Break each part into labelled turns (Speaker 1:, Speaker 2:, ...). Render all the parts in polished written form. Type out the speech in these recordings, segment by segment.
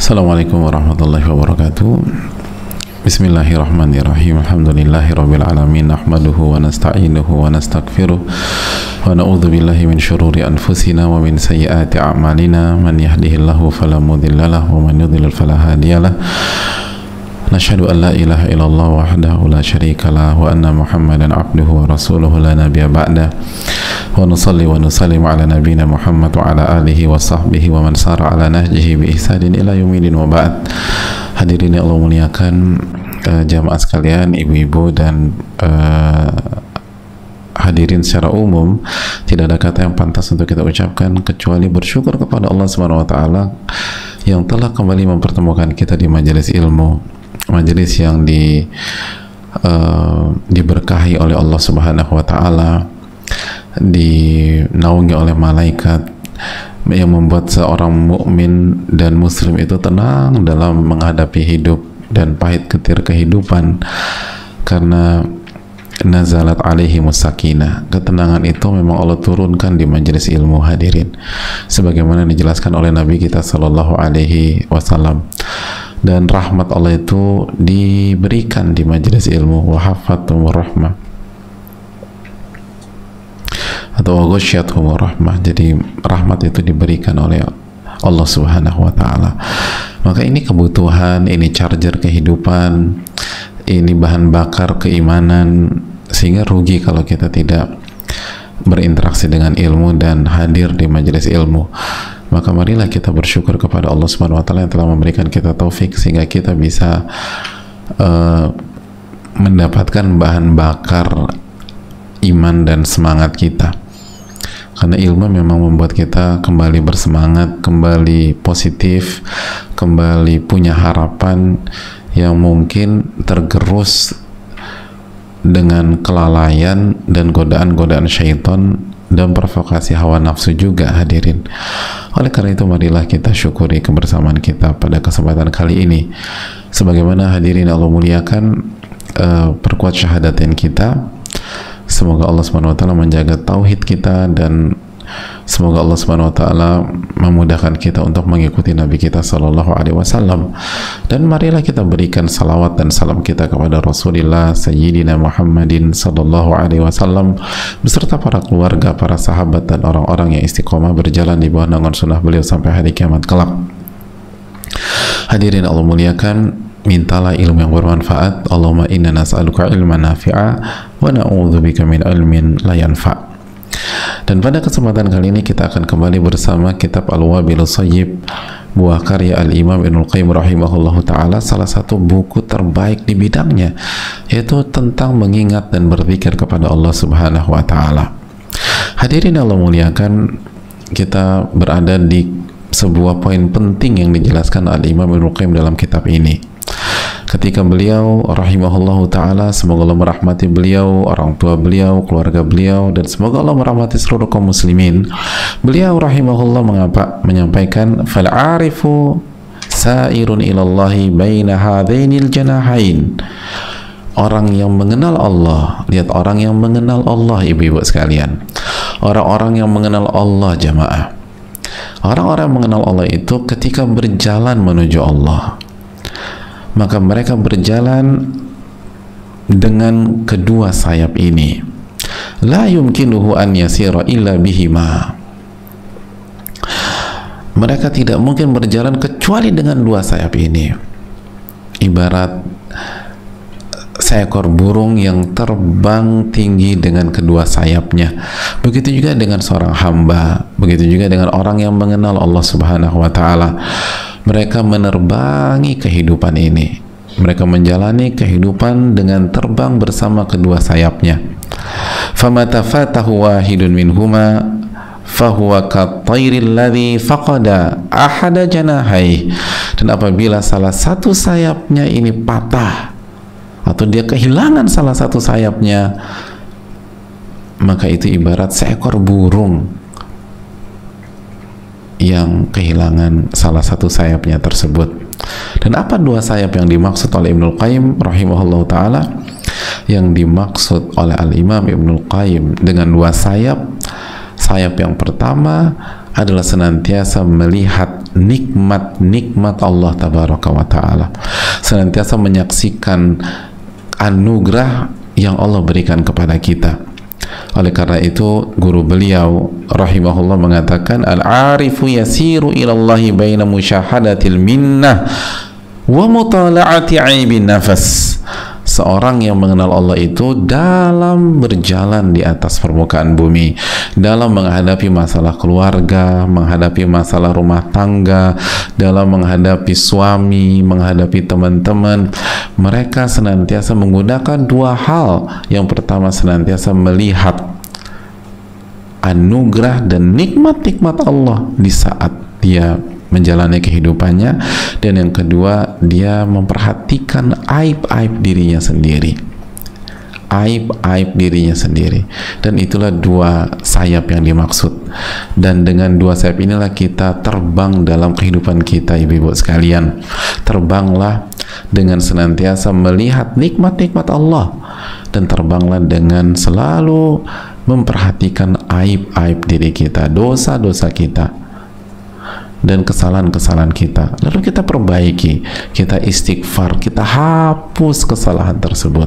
Speaker 1: Assalamualaikum warahmatullahi wabarakatuh. Bismillahirrahmanirrahim. Alhamdulillahirabbil alamin. Nahmaduhu wa nasta'inuhu wa nastaghfiruh. Wa na'udzu billahi min syururi anfusina wa min sayyiati a'malina. Man yahdihillahu fala mudhillalah wa man yudhlil fala hadiyalah. Nashhadu an la ilaha illallah wahdahu la syarikalah wa anna Muhammadan abduhu wa rasuluhu la nabiyya ba'da. Wa nusalli wa nusallim ala nabiyyina Muhammad wa ala alihi wa sahbihi wa man sara ala nahjihi bi ihsanin ila yaumil wa ba'd. Hadirin yang Allah muliakan, jamaah sekalian, ibu-ibu dan hadirin secara umum, tidak ada kata yang pantas untuk kita ucapkan kecuali bersyukur kepada Allah Subhanahu wa taala yang telah kembali mempertemukan kita di majelis ilmu, majelis yang diberkahi oleh Allah Subhanahu wa taala, dinaungi oleh malaikat, yang membuat seorang mukmin dan muslim itu tenang dalam menghadapi hidup dan pahit getir kehidupan, karena nazalat alaihi musakinah. Ketenangan itu memang Allah turunkan di majelis ilmu, hadirin, sebagaimana dijelaskan oleh Nabi kita Sallallahu Alaihi Wasallam. Dan rahmat Allah itu diberikan di majelis ilmu, wa hafathumur rahmah atau ghasyiathumur rahmah. Jadi rahmat itu diberikan oleh Allah Subhanahu wa taala. Maka ini kebutuhan, ini charger kehidupan, ini bahan bakar keimanan, sehingga rugi kalau kita tidak berinteraksi dengan ilmu dan hadir di majelis ilmu. Maka marilah kita bersyukur kepada Allah Subhanahu wa taala yang telah memberikan kita taufik sehingga kita bisa mendapatkan bahan bakar iman dan semangat kita. Karena ilmu memang membuat kita kembali bersemangat, kembali positif, kembali punya harapan yang mungkin tergerus dengan kelalaian dan godaan-godaan syaitan dan provokasi hawa nafsu juga, hadirin. Oleh karena itu marilah kita syukuri kebersamaan kita pada kesempatan kali ini. Sebagaimana hadirin Allah muliakan, perkuat syahadatin kita. Semoga Allah Subhanahu wa taala menjaga tauhid kita, dan semoga Allah Subhanahu wa taala memudahkan kita untuk mengikuti Nabi kita Sallallahu Alaihi Wasallam. Dan marilah kita berikan salawat dan salam kita kepada Rasulullah Sayyidina Muhammadin Sallallahu Alaihi Wasallam beserta para keluarga, para sahabat, dan orang-orang yang istiqomah berjalan di bawah naungan sunnah beliau sampai hari kiamat kelak. Hadirin Allah muliakan, mintalah ilmu yang bermanfaat. Allahumma inna nas'aluka ilman nafi'a wa na'udzubika min ilmin la yanfa'. Dan pada kesempatan kali ini kita akan kembali bersama kitab Al-Wabilus Shayyib, buah karya Al-Imam Ibnul Qayyim rahimahullahu ta'ala, salah satu buku terbaik di bidangnya, yaitu tentang mengingat dan berzikir kepada Allah Subhanahu wa ta'ala. Hadirin Allah muliakan, kita berada di sebuah poin penting yang dijelaskan Al-Imam Ibnul Qayyim dalam kitab ini. Ketika beliau rahimahullahu ta'ala, semoga Allah merahmati beliau, orang tua beliau, keluarga beliau, dan semoga Allah merahmati seluruh kaum muslimin, beliau rahimahullah menyampaikan, fal'arifu sa'irun ilallahi baina hadainil janahain. Orang yang mengenal Allah, lihat, orang yang mengenal Allah, ibu-ibu sekalian, orang-orang yang mengenal Allah, jamaah, orang-orang yang mengenal Allah itu ketika berjalan menuju Allah, maka mereka berjalan dengan kedua sayap ini. La yumkinuhu an yasira illa bihima. Mereka tidak mungkin berjalan kecuali dengan dua sayap ini. Ibarat seekor burung yang terbang tinggi dengan kedua sayapnya. Begitu juga dengan seorang hamba, begitu juga dengan orang yang mengenal Allah Subhanahu wa taala. Mereka menerbangi kehidupan ini, mereka menjalani kehidupan dengan terbang bersama kedua sayapnya. famata fatahu wahidun minhuma fahuwa kattairil ladzi faqada ahada janahai. Dan apabila salah satu sayapnya ini patah atau dia kehilangan salah satu sayapnya, maka itu ibarat seekor burung yang kehilangan salah satu sayapnya tersebut. Dan apa dua sayap yang dimaksud oleh Ibnul Qayyim rahimahullah ta'ala? Yang dimaksud oleh Al-Imam Ibnul Qayyim dengan dua sayap, sayap yang pertama adalah senantiasa melihat nikmat-nikmat Allah tabaraka wa ta'ala, senantiasa menyaksikan anugerah yang Allah berikan kepada kita. Oleh karena itu guru beliau rahimahullah mengatakan, al-arifu yasiru ilallahi baina musyahadatil minnah wa mutala'ati aibin nafas. Seorang yang mengenal Allah itu dalam berjalan di atas permukaan bumi, dalam menghadapi masalah keluarga, menghadapi masalah rumah tangga, dalam menghadapi suami, menghadapi teman-teman, mereka senantiasa menggunakan dua hal. Yang pertama, senantiasa melihat anugerah dan nikmat-nikmat Allah di saat dia menjalani kehidupannya, dan yang kedua, dia memperhatikan aib-aib dirinya sendiri, aib-aib dirinya sendiri. Dan itulah dua sayap yang dimaksud, dan dengan dua sayap inilah kita terbang dalam kehidupan kita, ibu-ibu sekalian. Terbanglah dengan senantiasa melihat nikmat-nikmat Allah, dan terbanglah dengan selalu memperhatikan aib-aib diri kita, dosa-dosa kita dan kesalahan-kesalahan kita, lalu kita perbaiki, kita istighfar, kita hapus kesalahan tersebut,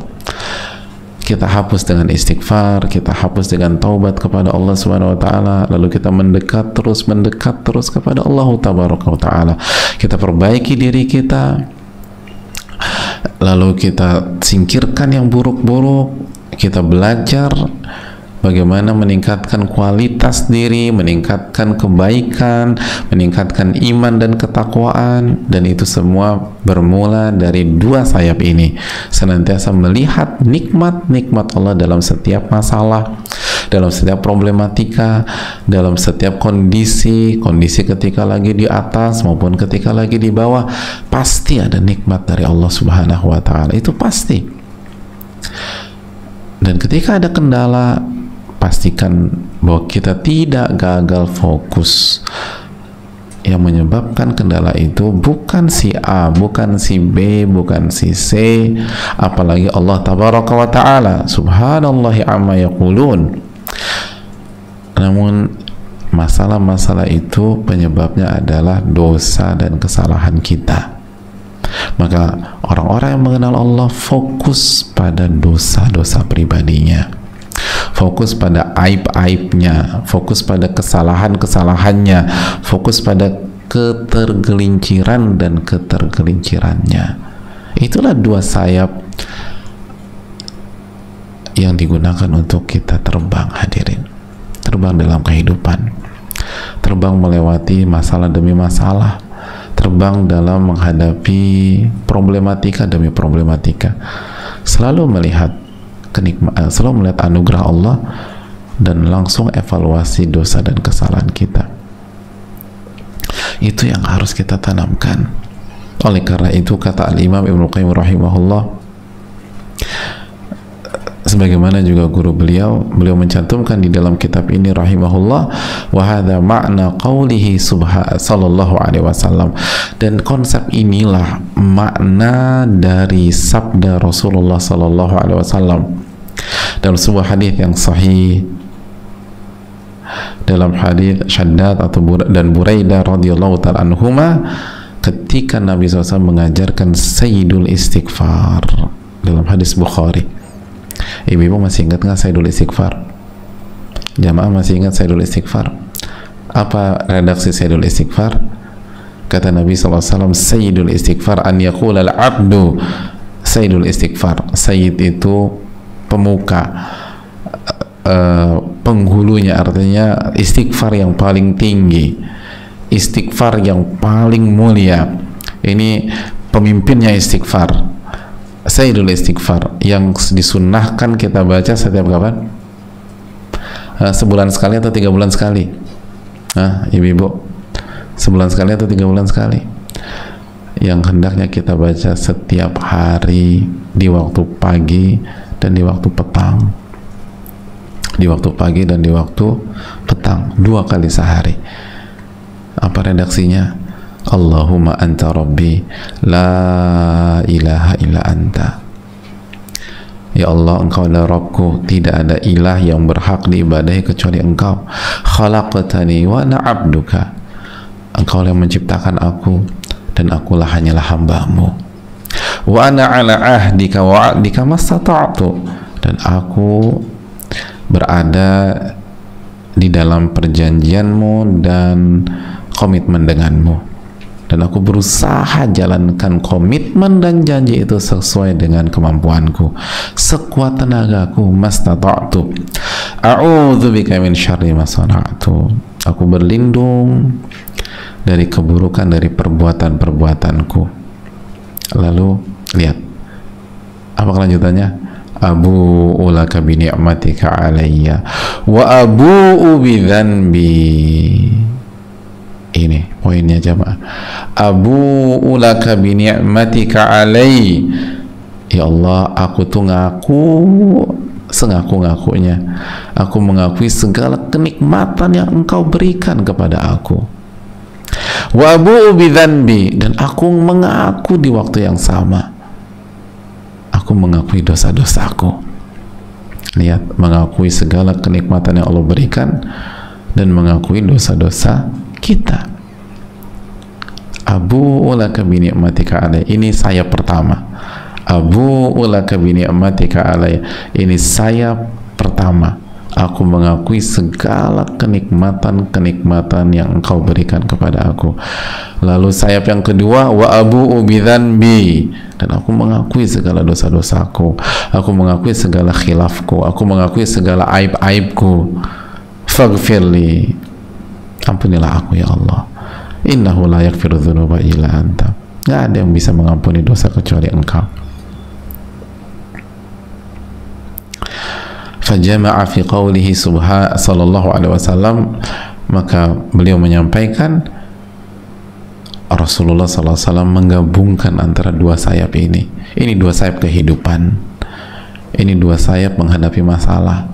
Speaker 1: kita hapus dengan istighfar, kita hapus dengan taubat kepada Allah Subhanahu wa ta'ala, lalu kita mendekat terus kepada Allah tabaraka wa ta'ala, kita perbaiki diri kita, lalu kita singkirkan yang buruk-buruk, kita belajar bagaimana meningkatkan kualitas diri, meningkatkan kebaikan, meningkatkan iman dan ketakwaan. Dan itu semua bermula dari dua sayap ini, senantiasa melihat nikmat-nikmat Allah dalam setiap masalah, dalam setiap problematika, dalam setiap kondisi ketika lagi di atas maupun ketika lagi di bawah, pasti ada nikmat dari Allah Subhanahu wa ta'ala, itu pasti. Dan ketika ada kendala, pastikan bahwa kita tidak gagal fokus. Yang menyebabkan kendala itu bukan si A, bukan si B, bukan si C, apalagi Allah tabaraka wa ta'ala, subhanallahi amma yaqulun. Namun masalah-masalah itu penyebabnya adalah dosa dan kesalahan kita. Maka orang-orang yang mengenal Allah fokus pada dosa-dosa pribadinya, fokus pada aib-aibnya, fokus pada kesalahan-kesalahannya, fokus pada ketergelinciran dan ketergelincirannya. Itulah dua sayap yang digunakan untuk kita terbang, hadirin. Terbang dalam kehidupan, terbang melewati masalah demi masalah, terbang dalam menghadapi problematika demi problematika, selalu melihat kenikmatan, selalu melihat anugerah Allah, dan langsung evaluasi dosa dan kesalahan kita. Itu yang harus kita tanamkan. Oleh karena itu kata Al-Imam Ibnu Qayyim rahimahullah, sebagaimana juga guru beliau mencantumkan di dalam kitab ini rahimahullah, wa hadza ma'na qaulihi sallallahu alaihi wasallam, dan konsep inilah makna dari sabda Rasulullah sallallahu alaihi wasallam dalam sebuah hadis yang sahih, dalam hadis Syaddad dan Buraidah radhiyallahu ta'ala anhuma, ketika Nabi SAW mengajarkan Sayyidul Istighfar dalam hadis Bukhari. Ibu-ibu masih ingat nggak Sayyidul Istighfar? Jamaah masih ingat Sayyidul Istighfar? Apa redaksi Sayyidul Istighfar? Kata Nabi SAW, Sayyidul Istighfar an yaqula al-abdu Sayyidul Istighfar. Sayyid itu pemuka, penghulunya, artinya istighfar yang paling tinggi, istighfar yang paling mulia. Ini pemimpinnya istighfar, Sayyidul Istighfar, yang disunnahkan kita baca setiap kapan? Sebulan sekali atau 3 bulan sekali? Ibu-ibu, sebulan sekali atau 3 bulan sekali? Yang hendaknya kita baca setiap hari, di waktu pagi dan di waktu petang, di waktu pagi dan di waktu petang, 2 kali sehari. Apa redaksinya? Allahumma anta rabbi la ilaha illa anta Ya Allah, Engkau adalah Rabbku, tidak ada ilah yang berhak diibadahi kecuali Engkau. Khalaqtani wa ana abduka, Engkau yang menciptakan aku dan akulah hanyalah hamba-Mu. Wa ana ala ahdika wa wa'dika mastata'tu, dan aku berada di dalam perjanjian-Mu dan komitmen dengan-Mu, dan aku berusaha jalankan komitmen dan janji itu sesuai dengan kemampuanku, sekuat tenagaku. Mastata'tu a'udzubika min syarri ma sana'tu, aku berlindung dari keburukan dari perbuatan-perbuatanku. Lalu lihat apa kelanjutannya, abu'u laka bi ni'matika alayya wa abu'u bi dzanbi. Ini poinnya jamaah, abu'u laka bi ni'matika alai. Ya Allah, aku tuh ngaku sengaku-ngakunya, aku mengakui segala kenikmatan yang Engkau berikan kepada aku. Wa abu'u bi dzanbi, dan aku mengaku di waktu yang sama, aku mengakui dosa-dosaku. Lihat, mengakui segala kenikmatan yang Allah berikan dan mengakui dosa-dosa kita. Abu'u laka bi ni'matika alai, ini sayap pertama. Abu'u laka bi ni'matika alai, ini sayap pertama. Aku mengakui segala kenikmatan-kenikmatan yang Engkau berikan kepada aku. Lalu sayap yang kedua, wa abu'u bi dzanbi, dan aku mengakui segala dosa-dosaku, aku mengakui segala khilafku, aku mengakui segala aib-aibku. Faghfirli, ampunilah aku ya Allah. Innahu la yaghfiru dzunuba illa anta, nggak ada yang bisa mengampuni dosa kecuali Engkau. Fajama'a fi qawlihi sallallahu alaihi wasallam, maka beliau menyampaikan, Rasulullah sallallahu alaihi wasallam menggabungkan antara dua sayap ini. Ini dua sayap kehidupan, ini dua sayap menghadapi masalah,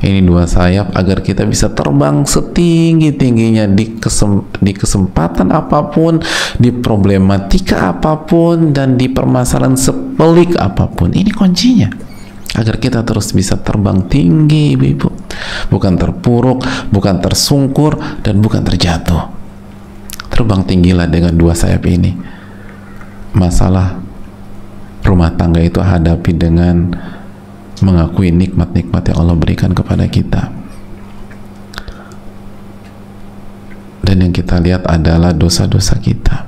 Speaker 1: ini dua sayap agar kita bisa terbang setinggi-tingginya di kesempatan apapun, di problematika apapun, dan di permasalahan sepelik apapun. Ini kuncinya, agar kita terus bisa terbang tinggi, ibu-ibu, bukan terpuruk, bukan tersungkur, dan bukan terjatuh. Terbang tinggilah dengan dua sayap ini. Masalah rumah tangga itu hadapi dengan mengakui nikmat-nikmat yang Allah berikan kepada kita, dan yang kita lihat adalah dosa-dosa kita.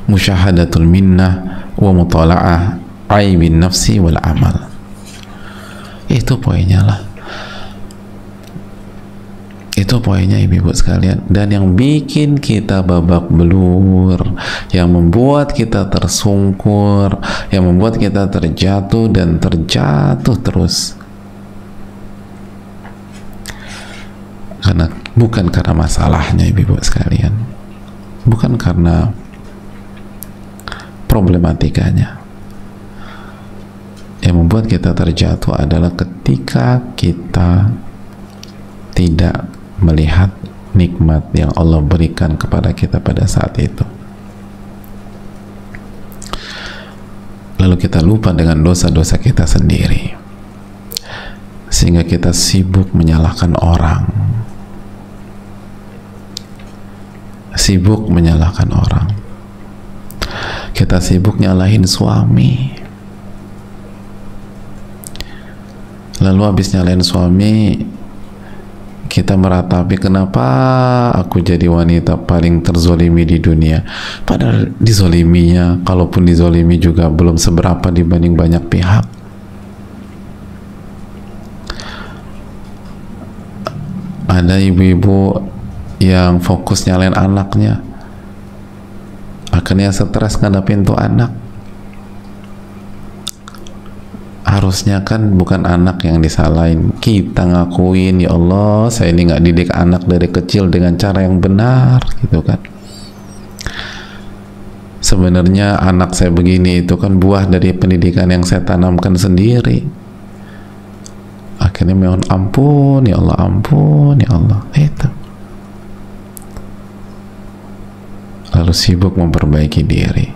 Speaker 1: Musyahadatul minnah wa mutala'ah aibin nafsi wal amal, itu poinnya lah, itu poinnya ibu-ibu sekalian. Dan yang bikin kita babak belur, yang membuat kita tersungkur, yang membuat kita terjatuh dan terjatuh terus, bukan karena masalahnya ibu-ibu sekalian, bukan karena problematikanya. Yang membuat kita terjatuh adalah ketika kita tidak melihat nikmat yang Allah berikan kepada kita pada saat itu. Lalu kita lupa dengan dosa-dosa kita sendiri, sehingga kita sibuk menyalahkan orang, sibuk menyalahkan orang. Kita sibuk nyalahin suami, lalu habis nyalahin suami kita meratapi, kenapa aku jadi wanita paling terzolimi di dunia, padahal dizoliminya, kalaupun dizolimi juga belum seberapa dibanding banyak pihak. Ada ibu-ibu yang fokus nyalain anaknya, akhirnya stres ngadapin tuh anak. Harusnya kan bukan anak yang disalahin, kita ngakuin, ya Allah, saya ini nggak didik anak dari kecil dengan cara yang benar, gitu kan. Sebenarnya anak saya begini itu kan buah dari pendidikan yang saya tanamkan sendiri. Akhirnya mohon ampun ya Allah, ampun ya Allah, itu. Lalu sibuk memperbaiki diri,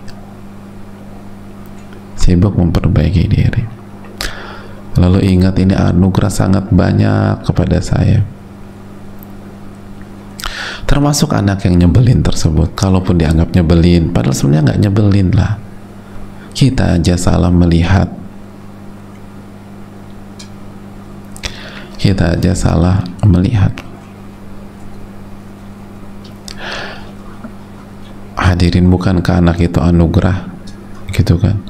Speaker 1: sibuk memperbaiki diri. Lalu ingat, ini anugerah sangat banyak kepada saya, termasuk anak yang nyebelin tersebut. Kalaupun dianggap nyebelin, padahal sebenarnya nggak nyebelin lah, kita aja salah melihat, kita aja salah melihat. Hadirin, bukankah anak itu anugerah gitu kan?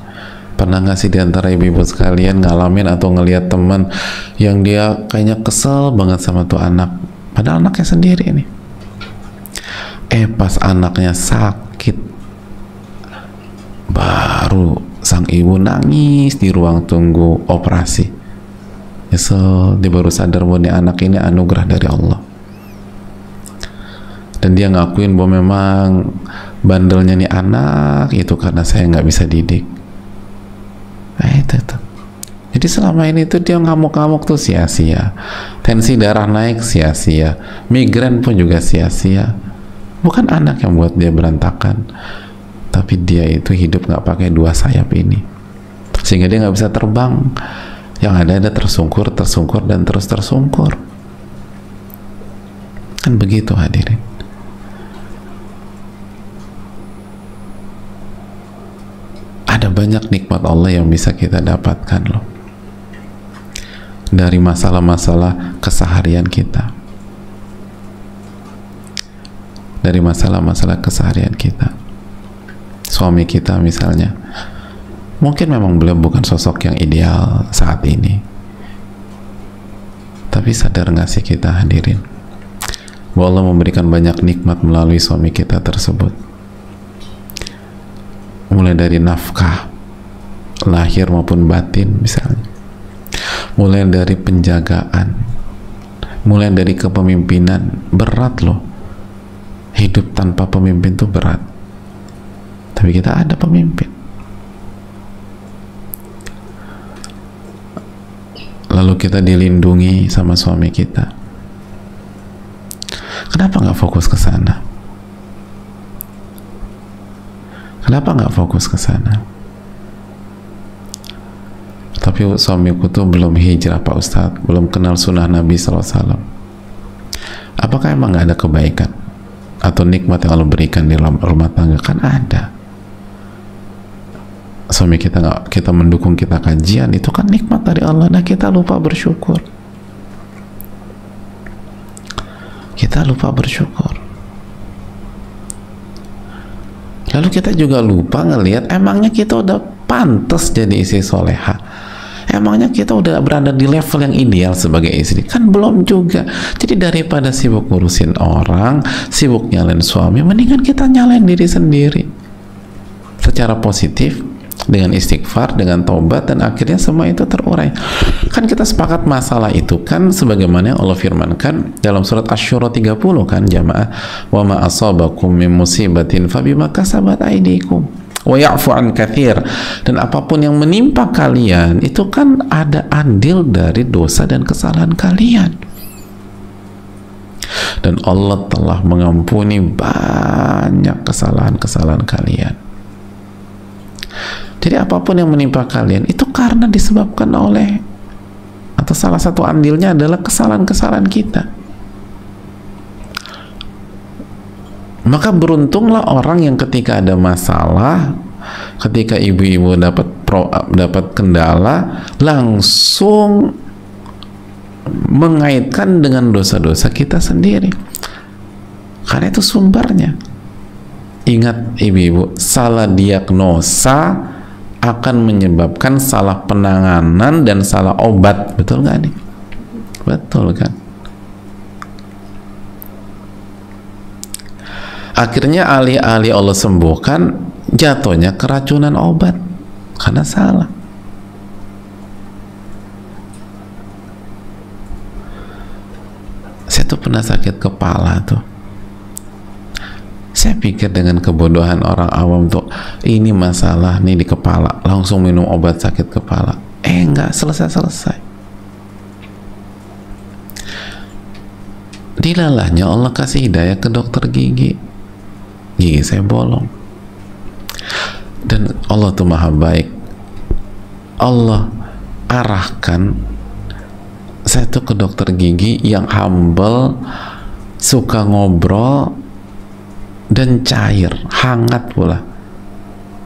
Speaker 1: Pernah nggak sih diantara ibu-ibu sekalian ngalamin atau ngelihat teman yang dia kayaknya kesel banget sama tuh anak, padahal anaknya sendiri nih, pas anaknya sakit baru sang ibu nangis di ruang tunggu operasi. Nyesel, dia baru sadar bahwa anak ini anugerah dari Allah, dan dia ngakuin bahwa memang bandelnya nih anak itu karena saya nggak bisa didik. Itu. Jadi selama ini tuh dia ngamuk-ngamuk tuh sia-sia, tensi darah naik sia-sia, migrain pun juga sia-sia. Bukan anak yang buat dia berantakan, tapi dia itu hidup nggak pakai dua sayap ini, sehingga dia nggak bisa terbang. Yang ada tersungkur, dan terus tersungkur. Kan begitu hadirin. Ada banyak nikmat Allah yang bisa kita dapatkan loh, dari masalah-masalah keseharian kita, dari masalah-masalah keseharian kita. Suami kita misalnya, mungkin memang beliau bukan sosok yang ideal saat ini, tapi sadar nggak sih kita hadirin, bahwa Allah memberikan banyak nikmat melalui suami kita tersebut, mulai dari nafkah lahir maupun batin misalnya, mulai dari penjagaan, mulai dari kepemimpinan. Berat loh, hidup tanpa pemimpin tuh berat, tapi kita ada pemimpin. Lalu kita dilindungi sama suami kita. Kenapa nggak fokus ke sana? Kenapa nggak fokus ke sana? Tapi suamiku tuh belum hijrah Pak Ustadz, belum kenal sunnah Nabi SAW. Apakah emang nggak ada kebaikan atau nikmat yang Allah berikan di rumah tangga? Kan ada. Suami kita mendukung kita kajian, itu kan nikmat dari Allah. Nah, kita lupa bersyukur. Kita lupa bersyukur. Lalu kita juga lupa ngelihat, emangnya kita udah pantas jadi istri soleha? Emangnya kita udah berada di level yang ideal sebagai istri? Kan belum juga. Jadi daripada sibuk ngurusin orang, sibuk nyalain suami, mendingan kita nyalain diri sendiri secara positif, dengan istighfar, dengan taubat, dan akhirnya semua itu terurai. Kan kita sepakat masalah itu kan sebagaimana yang Allah firmankan dalam surat Asy-Syura 30 kan jamaah, wa ma asabakum min musibatin fabima kasabat aydikum wa ya'fu an katsir. Dan apapun yang menimpa kalian itu kan ada andil dari dosa dan kesalahan kalian, dan Allah telah mengampuni banyak kesalahan-kesalahan kalian. Jadi apapun yang menimpa kalian itu karena disebabkan oleh, atau salah satu andilnya adalah kesalahan-kesalahan kita. Maka beruntunglah orang yang ketika ada masalah, ketika ibu-ibu dapat kendala, langsung mengaitkan dengan dosa-dosa kita sendiri, karena itu sumbernya. Ingat ibu-ibu, salah diagnosa akan menyebabkan salah penanganan dan salah obat. Betul nggak nih? Betul kan? Akhirnya alih-alih Allah sembuhkan, jatuhnya keracunan obat karena salah. Saya tuh pernah sakit kepala tuh. Saya pikir dengan kebodohan orang awam tuh, ini masalah nih di kepala, langsung minum obat sakit kepala. Enggak selesai-selesai. Dilalahnya Allah kasih hidayah ke dokter gigi. Gigi saya bolong. Dan Allah tuh maha baik. Allah arahkan saya tuh ke dokter gigi yang humble, suka ngobrol, dan cair, hangat pula.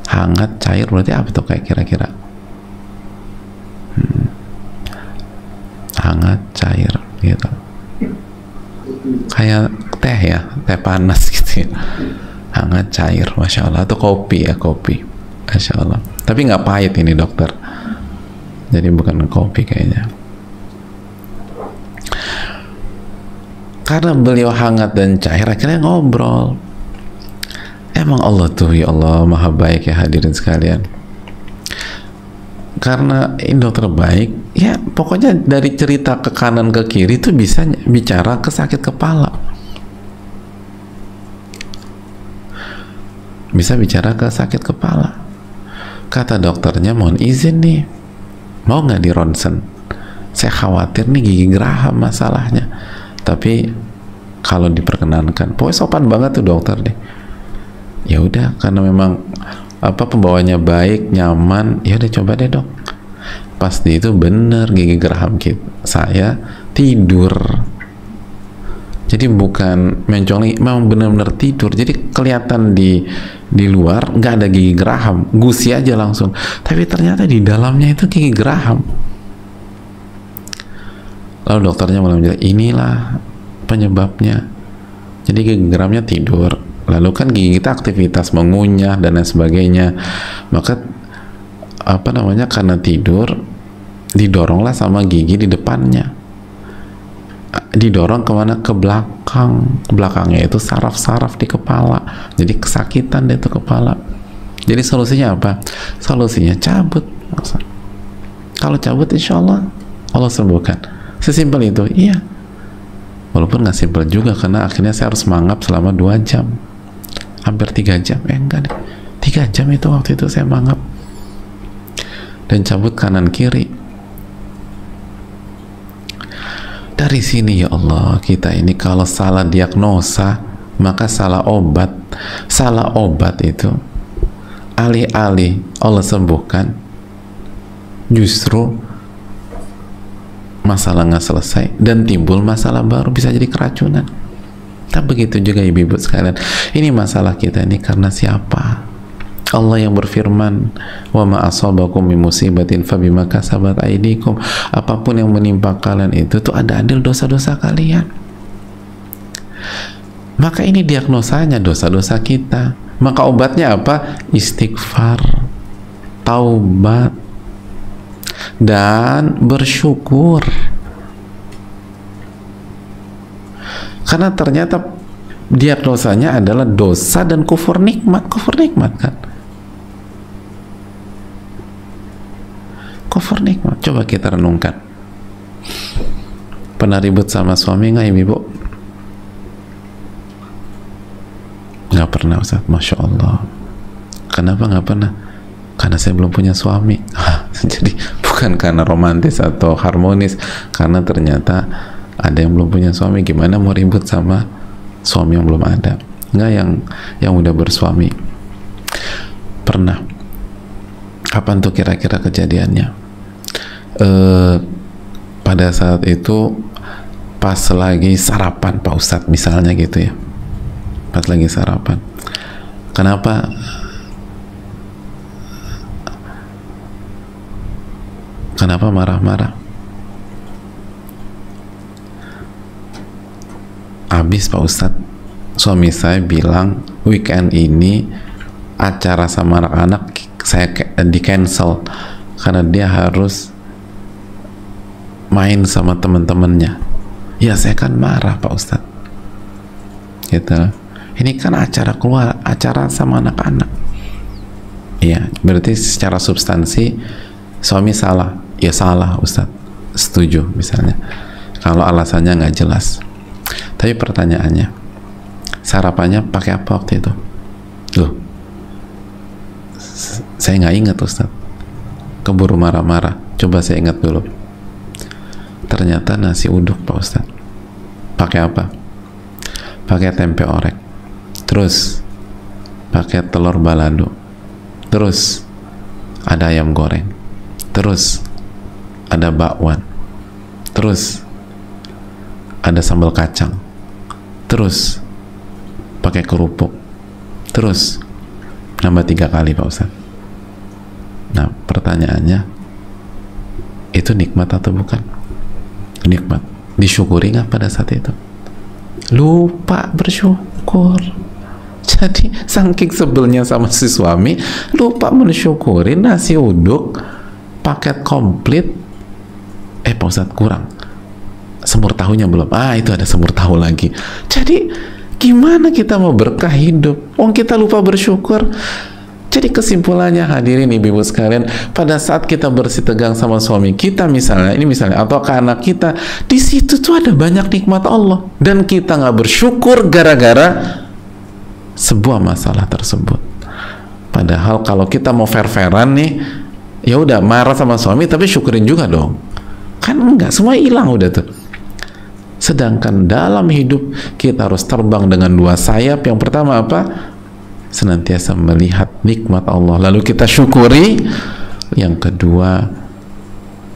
Speaker 1: Hangat, cair berarti apa tuh kayak kira-kira? Hangat, cair gitu. Kayak teh ya, teh panas gitu ya. Hangat, cair, Masya Allah. Atau kopi ya, kopi, Masya Allah. Tapi nggak pahit ini dokter, jadi bukan kopi kayaknya. Karena beliau hangat dan cair, akhirnya ngobrol. Emang Allah tuh, ya Allah, maha baik ya hadirin sekalian. Karena ini dokter baik, ya pokoknya dari cerita ke kanan ke kiri tuh bisa bicara ke sakit kepala. Bisa bicara ke sakit kepala. Kata dokternya, mohon izin nih, mau nggak di ronsen? Saya khawatir nih gigi geraham masalahnya. Tapi kalau diperkenankan, pokoknya sopan banget tuh dokter deh. Ya udah, karena memang pembawanya baik, nyaman, ya udah coba deh dok. Pasti itu bener gigi geraham saya tidur. Jadi bukan mencong, memang benar-benar tidur. Jadi kelihatan di luar nggak ada gigi geraham, gusi aja langsung. Tapi ternyata di dalamnya itu gigi geraham. Lalu dokternya mulai menjelaskan, inilah penyebabnya. Jadi gigi gerahamnya tidur. Lalu kan gigi kita aktivitas mengunyah dan lain sebagainya. Maka karena tidur didoronglah sama gigi di depannya. Didorong kemana? Ke belakang. Belakangnya itu saraf-saraf di kepala. Jadi kesakitan deh itu kepala. Jadi solusinya apa? Solusinya cabut. Kalau cabut insya Allah sembuhkan. Sesimpel itu. Iya. Walaupun nggak simpel juga, karena akhirnya saya harus mangap selama 2 jam, hampir 3 jam, enggak deh, 3 jam itu waktu itu saya mangap dan cabut kanan kiri. Dari sini ya Allah, kita ini kalau salah diagnosa maka salah obat. Salah obat itu alih-alih Allah sembuhkan, justru masalah nggak selesai dan timbul masalah baru, bisa jadi keracunan. Tak begitu juga ibu-ibu sekalian. Ini masalah kita ini karena siapa? Allah yang berfirman, wa ma asabakum min musibatin fabima kasabat aydikum. Apapun yang menimpa kalian itu tuh ada andil dosa-dosa kalian. Maka ini diagnosanya dosa-dosa kita. Maka obatnya apa? Istighfar, taubat, dan bersyukur. Karena ternyata diagnosanya adalah dosa dan kufur nikmat kan, kufur nikmat. Coba kita renungkan, pernah ribut sama suami nggak ibu? Nggak pernah Ustaz. Masya Allah. Kenapa nggak pernah? Karena saya belum punya suami. Jadi bukan karena romantis atau harmonis, karena ternyata ada yang belum punya suami. Gimana mau ribut sama suami yang belum ada? Nggak, yang udah bersuami. Pernah. Kapan tuh kira-kira kejadiannya? Pada saat itu pas lagi sarapan Pak Ustadz misalnya gitu ya, pas lagi sarapan. Kenapa? Kenapa marah-marah? Habis Pak Ustadz, suami saya bilang weekend ini acara sama anak-anak saya di cancel karena dia harus main sama teman-temannya. Ya saya kan marah Pak Ustadz, gitu. Ini kan acara keluar, acara sama anak-anak. Iya, berarti secara substansi suami salah. Ya salah Ustadz, setuju misalnya kalau alasannya nggak jelas. Tapi pertanyaannya, sarapannya pakai apa waktu itu? Loh, saya nggak ingat Ustadz, keburu marah-marah. Coba saya ingat dulu. Ternyata nasi uduk Pak Ustadz. Pakai apa? Pakai tempe orek, terus pakai telur balado, terus ada ayam goreng, terus ada bakwan, terus ada sambal kacang, terus pakai kerupuk, terus nambah 3 kali Pak Ustadz. Nah pertanyaannya, itu nikmat atau bukan? Nikmat. Disyukuri nggak pada saat itu? Lupa bersyukur. Jadi saking sebelnya sama si suami, lupa mensyukuri nasi uduk paket komplit. Pak Ustadz kurang, semur tahunya belum. Itu ada semur tahu lagi. Jadi gimana kita mau berkah hidup? Kita lupa bersyukur. Jadi kesimpulannya hadirin ibu-ibu sekalian, pada saat kita bersih tegang sama suami kita misalnya, atau ke anak kita, di situ tuh ada banyak nikmat Allah, dan kita nggak bersyukur gara-gara sebuah masalah tersebut. Padahal kalau kita mau fair-fairan nih, ya udah marah sama suami tapi syukurin juga dong. Kan enggak, semua hilang udah tuh. Sedangkan dalam hidup kita harus terbang dengan 2 sayap. Yang pertama apa? Senantiasa melihat nikmat Allah lalu kita syukuri. Yang kedua,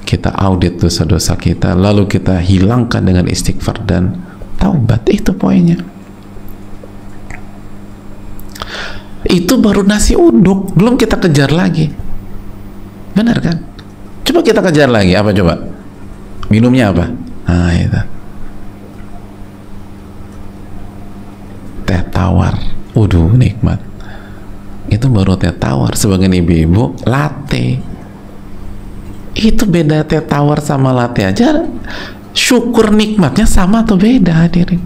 Speaker 1: kita audit dosa-dosa kita lalu kita hilangkan dengan istighfar dan taubat. Itu poinnya. Itu baru nasi uduk, belum kita kejar lagi. Benar kan? Coba kita kejar lagi, apa coba? Minumnya apa? Itu teh tawar. Nikmat. Itu baru teh tawar. Sebagian ibu-ibu latte. Itu beda, teh tawar sama latte aja syukur nikmatnya sama atau beda hadirin?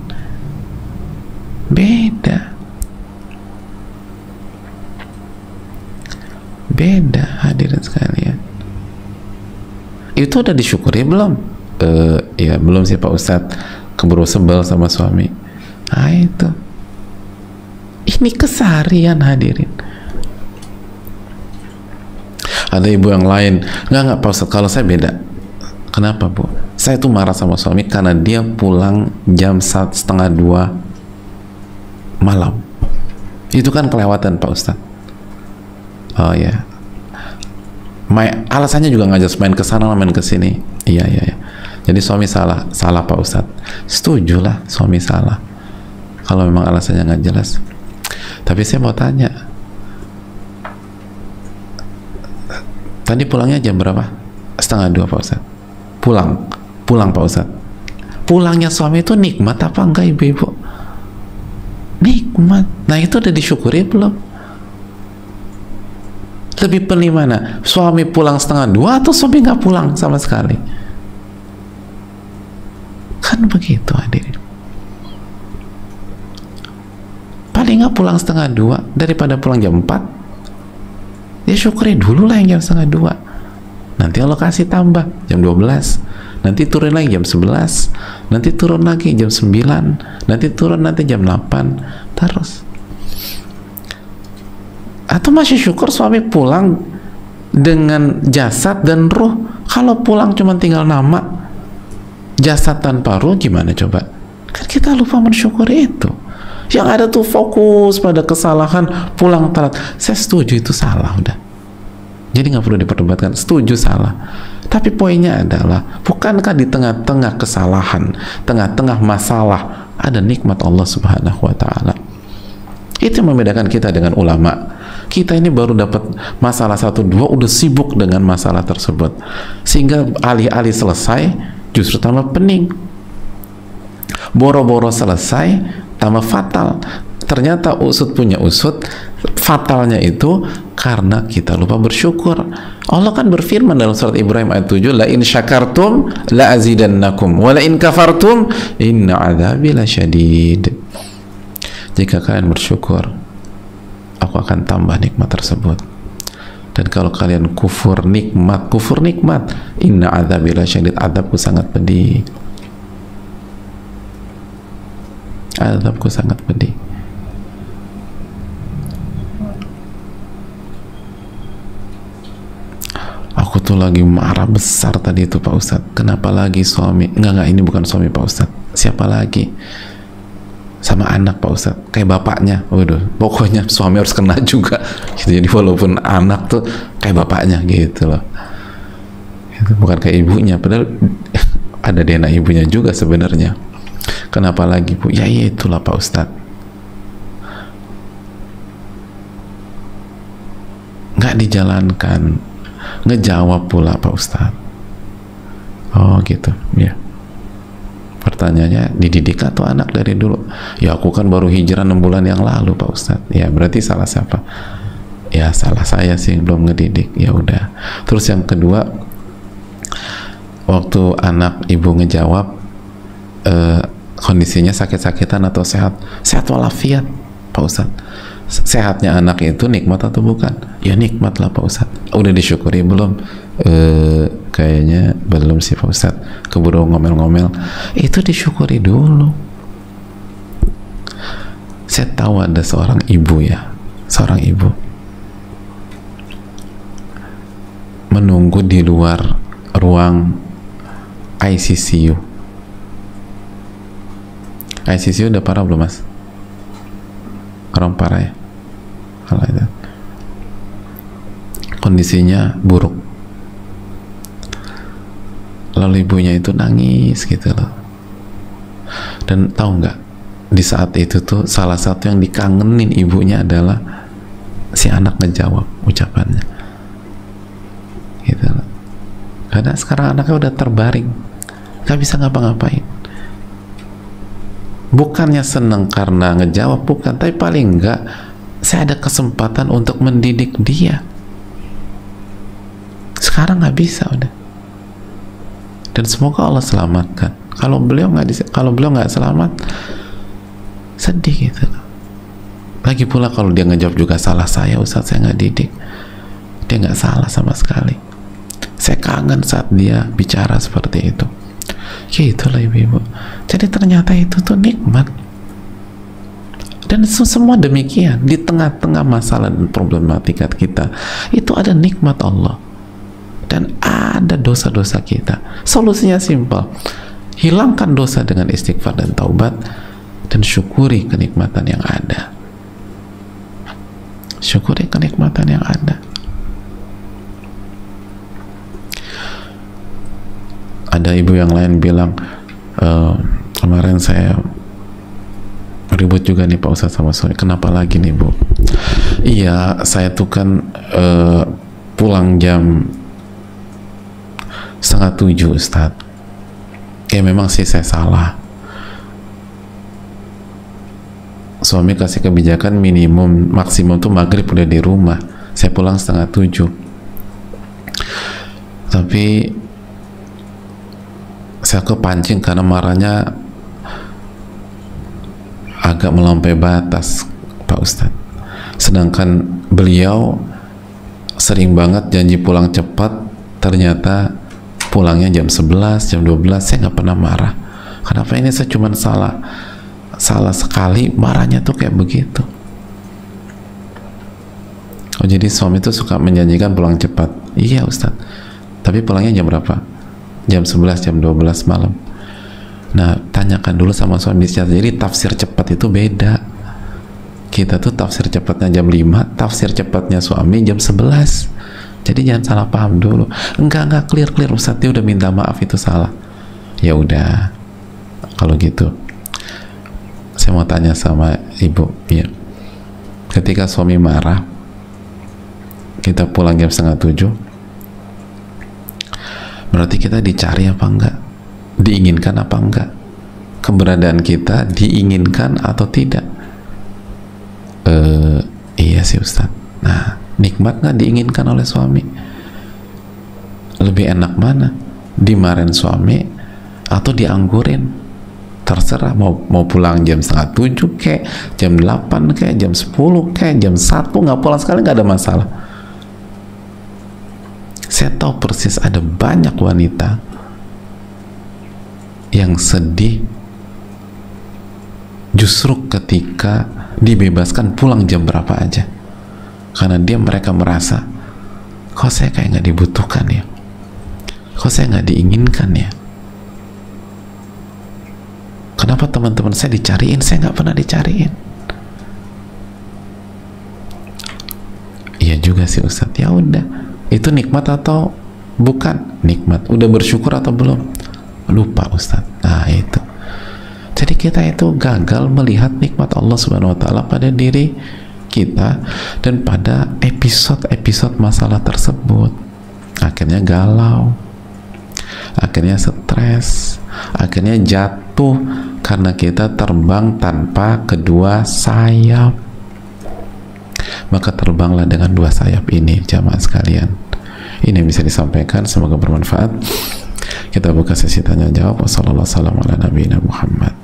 Speaker 1: Beda hadirin sekalian. Itu udah disyukuri belum? Ya belum sih Pak Ustadz, keburu sebel sama suami. Itu ini keseharian hadirin. Ada ibu yang lain, enggak Pak Ustadz, kalau saya beda. Kenapa Bu? Saya tuh marah sama suami karena dia pulang jam 1:30 malam. Itu kan kelewatan Pak Ustadz. Oh ya, alasannya juga ngajak main ke sana main ke sini. Iya. Jadi suami salah Pak Ustadz. Setujulah suami salah kalau memang alasannya nggak jelas. Tapi saya mau tanya, tadi pulangnya jam berapa? 1:30 Pak Ustadz. Pulang Pak Ustadz. Pulangnya suami itu nikmat apa enggak ibu-ibu? Nikmat. Nah itu udah disyukuri belum? Lebih pilih mana? Suami pulang 1:30 atau suami nggak pulang sama sekali? Kan begitu hadirin. Paling nggak pulang 1:30 daripada pulang jam 4. Ya syukuri dulu lah yang jam 1:30. Nanti Allah kasih tambah jam 12. Nanti turun lagi jam 11. Nanti turun lagi jam 9. Nanti turun nanti jam 8. Terus. Atau masih syukur suami pulang dengan jasad dan ruh. Kalau pulang cuma tinggal nama, jasad tanpa ruh, gimana coba? Kan kita lupa mensyukuri itu. Yang ada tuh fokus pada kesalahan, pulang telat. Saya setuju itu salah udah. Jadi nggak perlu diperdebatkan, setuju salah. Tapi poinnya adalah, bukankah di tengah-tengah kesalahan, tengah-tengah masalah, ada nikmat Allah Subhanahu wa Ta'ala? Itu yang membedakan kita dengan ulama. Kita ini baru dapat masalah 1-2 udah sibuk dengan masalah tersebut, sehingga alih-alih selesai justru tambah pening. Boro-boro selesai tambah fatal. Ternyata usut punya usut, fatalnya itu karena kita lupa bersyukur. Allah kan berfirman dalam surat Ibrahim ayat 7, la in syakartum la azidannakum wa la in kafartum inna adzabi lasyadid. Jika kalian bersyukur, aku akan tambah nikmat tersebut. Dan kalau kalian kufur nikmat, inna adzabi lasyadid, azabku sangat pedih. Azabku sangat pedih. Aku tuh lagi marah besar tadi itu Pak Ustadz. Kenapa lagi suami? Enggak, ini bukan suami Pak Ustadz. Siapa lagi? Sama anak Pak Ustadz. Kayak bapaknya. Waduh, pokoknya suami harus kena juga. Gitu. Jadi walaupun anak tuh kayak bapaknya gitu loh. bukan ke ibunya, padahal ada DNA ibunya juga sebenarnya. Kenapa lagi Bu? Ya itulah Pak Ustadz, nggak dijalankan, ngejawab pula Pak Ustadz. Oh gitu ya. Pertanyaannya, dididik atau anak dari dulu? Ya aku kan baru hijrah 6 bulan yang lalu Pak Ustadz. Ya berarti salah siapa? Ya salah saya sih, belum ngedidik. Ya udah. Terus yang kedua, waktu anak ibu ngejawab, kondisinya sakit-sakitan atau sehat? Sehat walafiat Pak Ustadz. Sehatnya anak itu nikmat atau bukan? Ya nikmat lah Pak Ustadz. Udah disyukuri belum? Kayaknya belum sih Pak Ustadz, keburu ngomel-ngomel. Itu disyukuri dulu. Saya tahu ada seorang ibu ya, seorang ibu menunggu di luar ruang ICCU. ICCU udah parah belum Mas? Orang parah ya? Kalau itu kondisinya buruk, lalu ibunya itu nangis gitu loh. Dan tahu nggak, di saat itu tuh salah satu yang dikangenin ibunya adalah si anak ngejawab ucapannya gitu loh. Karena sekarang anaknya udah terbaring, nggak bisa ngapa-ngapain. Bukannya seneng karena ngejawab, bukan, tapi paling enggak saya ada kesempatan untuk mendidik dia. Sekarang nggak bisa udah. Dan semoga Allah selamatkan. Kalau beliau nggak selamat, sedih gitu. Lagi pula kalau dia ngejawab juga salah saya, Ustaz, saya nggak didik. Dia nggak salah sama sekali. Saya kangen saat dia bicara seperti itu. Ya itulah ibu-ibu. Jadi ternyata itu tuh nikmat. Dan semua demikian. Di tengah-tengah masalah dan problematika kita, itu ada nikmat Allah. Dan ada dosa-dosa kita. Solusinya simpel. Hilangkan dosa dengan istighfar dan taubat, dan syukuri kenikmatan yang ada. Syukuri kenikmatan yang ada. Ada ibu yang lain bilang, kemarin saya ribut juga nih Pak Ustadz sama suami. Kenapa lagi nih Bu? Iya, saya tuh kan pulang jam 6:30 Ustadz. Ya memang sih saya salah. Suami kasih kebijakan minimum, maksimum tuh maghrib udah di rumah. Saya pulang 6:30. Tapi saya kepancing karena marahnya agak melampaui batas Pak Ustadz. Sedangkan beliau sering banget janji pulang cepat, ternyata pulangnya jam 11, jam 12. Saya nggak pernah marah. Kenapa ini saya cuma salah sekali, marahnya tuh kayak begitu. Oh, jadi suami tuh suka menjanjikan pulang cepat. Iya Ustadz, tapi pulangnya jam berapa? Jam 11, jam 12 malam. Nah, tanyakan dulu sama suami. Jadi tafsir cepat itu beda. Kita tuh tafsir cepatnya jam 5, tafsir cepatnya suami jam 11. Jadi jangan salah paham dulu. Enggak clear Ustadz, dia udah minta maaf, itu salah. Ya udah, kalau gitu saya mau tanya sama ibu ya, ketika suami marah, kita pulang jam 6:30, berarti kita dicari apa enggak? Diinginkan apa enggak? Keberadaan kita diinginkan atau tidak? Iya sih Ustadz. Nah, nikmat nggak diinginkan oleh suami? Lebih enak mana? Dimarahin suami atau dianggurin? Terserah, mau pulang jam 6:30 kayak jam 8 kayak jam 10 kayak jam 1 nggak pulang sekali, nggak ada masalah. Saya tahu persis ada banyak wanita yang sedih justru ketika dibebaskan pulang jam berapa aja, karena mereka merasa, kok saya kayak nggak dibutuhkan ya, kok saya nggak diinginkan ya, kenapa teman-teman saya dicariin, saya nggak pernah dicariin. Iya juga sih Ustadz. Ya udah, itu nikmat atau bukan nikmat. Udah bersyukur atau belum? Lupa Ustaz. Nah itu, jadi kita itu gagal melihat nikmat Allah Subhanahu wa Ta'ala pada diri kita dan pada episode-episode masalah tersebut. Akhirnya galau, akhirnya stres, akhirnya jatuh karena kita terbang tanpa kedua sayap. Maka terbanglah dengan dua sayap ini, jamaah sekalian. Ini yang bisa disampaikan, semoga bermanfaat. Kita buka sesi tanya jawab. Wassalamualaikum warahmatullahi wabarakatuh.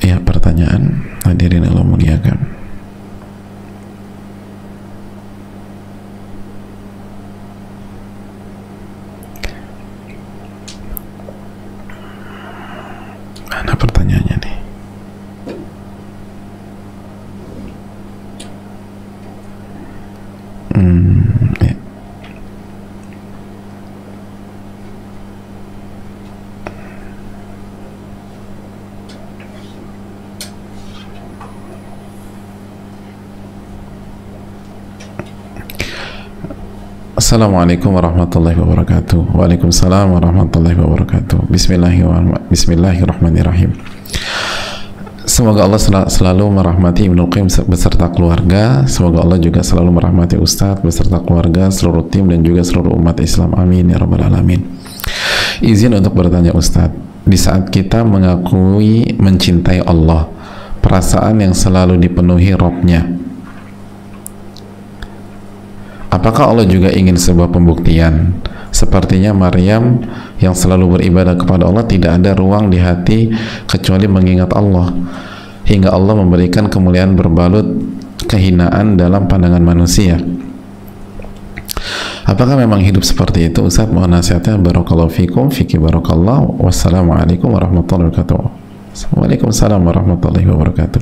Speaker 1: Ya, pertanyaan hadirin Allah muliakan. Mana pertanyaannya nih? Ya. Assalamualaikum warahmatullahi wabarakatuh. Waalaikumsalam warahmatullahi wabarakatuh. Bismillahirrahmanirrahim. Semoga Allah selalu merahmati Ibnul Qayyim beserta keluarga. Semoga Allah juga selalu merahmati Ustadz beserta keluarga, seluruh tim dan juga seluruh umat Islam. Amin ya rabbal alamin. Izin untuk bertanya Ustadz, di saat kita mengakui mencintai Allah, perasaan yang selalu dipenuhi Rabb-nya, apakah Allah juga ingin sebuah pembuktian? Sepertinya Maryam yang selalu beribadah kepada Allah, tidak ada ruang di hati kecuali mengingat Allah, hingga Allah memberikan kemuliaan berbalut kehinaan dalam pandangan manusia. Apakah memang hidup seperti itu? Ustaz, mohon nasihatnya. Barakallahu fikum, fiki barakallah. Wassalamualaikum warahmatullahi wabarakatuh. Waalaikumsalam warahmatullahi wabarakatuh.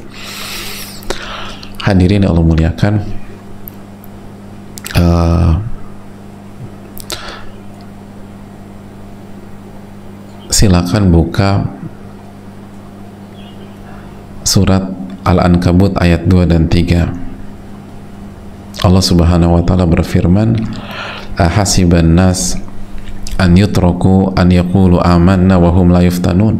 Speaker 1: Hadirin yang Allah muliakan, silakan buka surat Al-Ankabut ayat 2 dan 3. Allah Subhanahu wa ta'ala berfirman, ahasiban nas an yutraku an yaqulu amanna wa hum la yuftanun.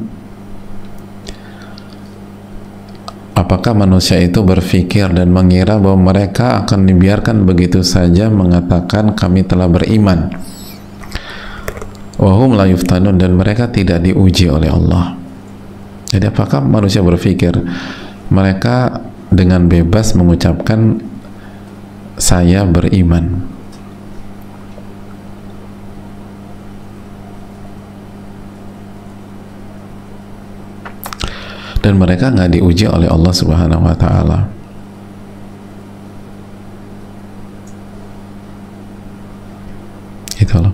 Speaker 1: Apakah manusia itu berpikir dan mengira bahwa mereka akan dibiarkan begitu saja mengatakan kami telah beriman, wa hum la yuftanun, dan mereka tidak diuji oleh Allah? Jadi apakah manusia berpikir mereka dengan bebas mengucapkan saya beriman, dan mereka nggak diuji oleh Allah Subhanahu wa ta'ala? Itu loh.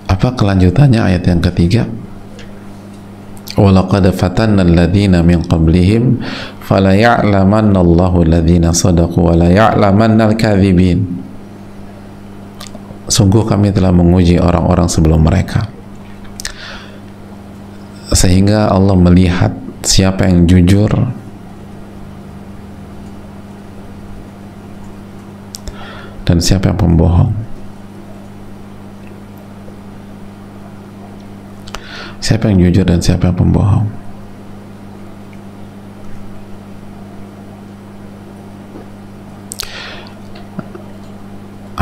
Speaker 1: Apa kelanjutannya ayat yang ketiga? وَلَقَدْ فَتَنَّ الَّذِينَ مِنْ قَبْلِهِمْ فَلَيَعْلَمَنَّ اللَّهُ الَّذِينَ صَدَقُوا وَلَيَعْلَمَنَّ الْكَاذِبِينَ. Sungguh kami telah menguji orang-orang sebelum mereka, sehingga Allah melihat siapa yang jujur dan siapa yang pembohong, siapa yang jujur dan siapa yang pembohong.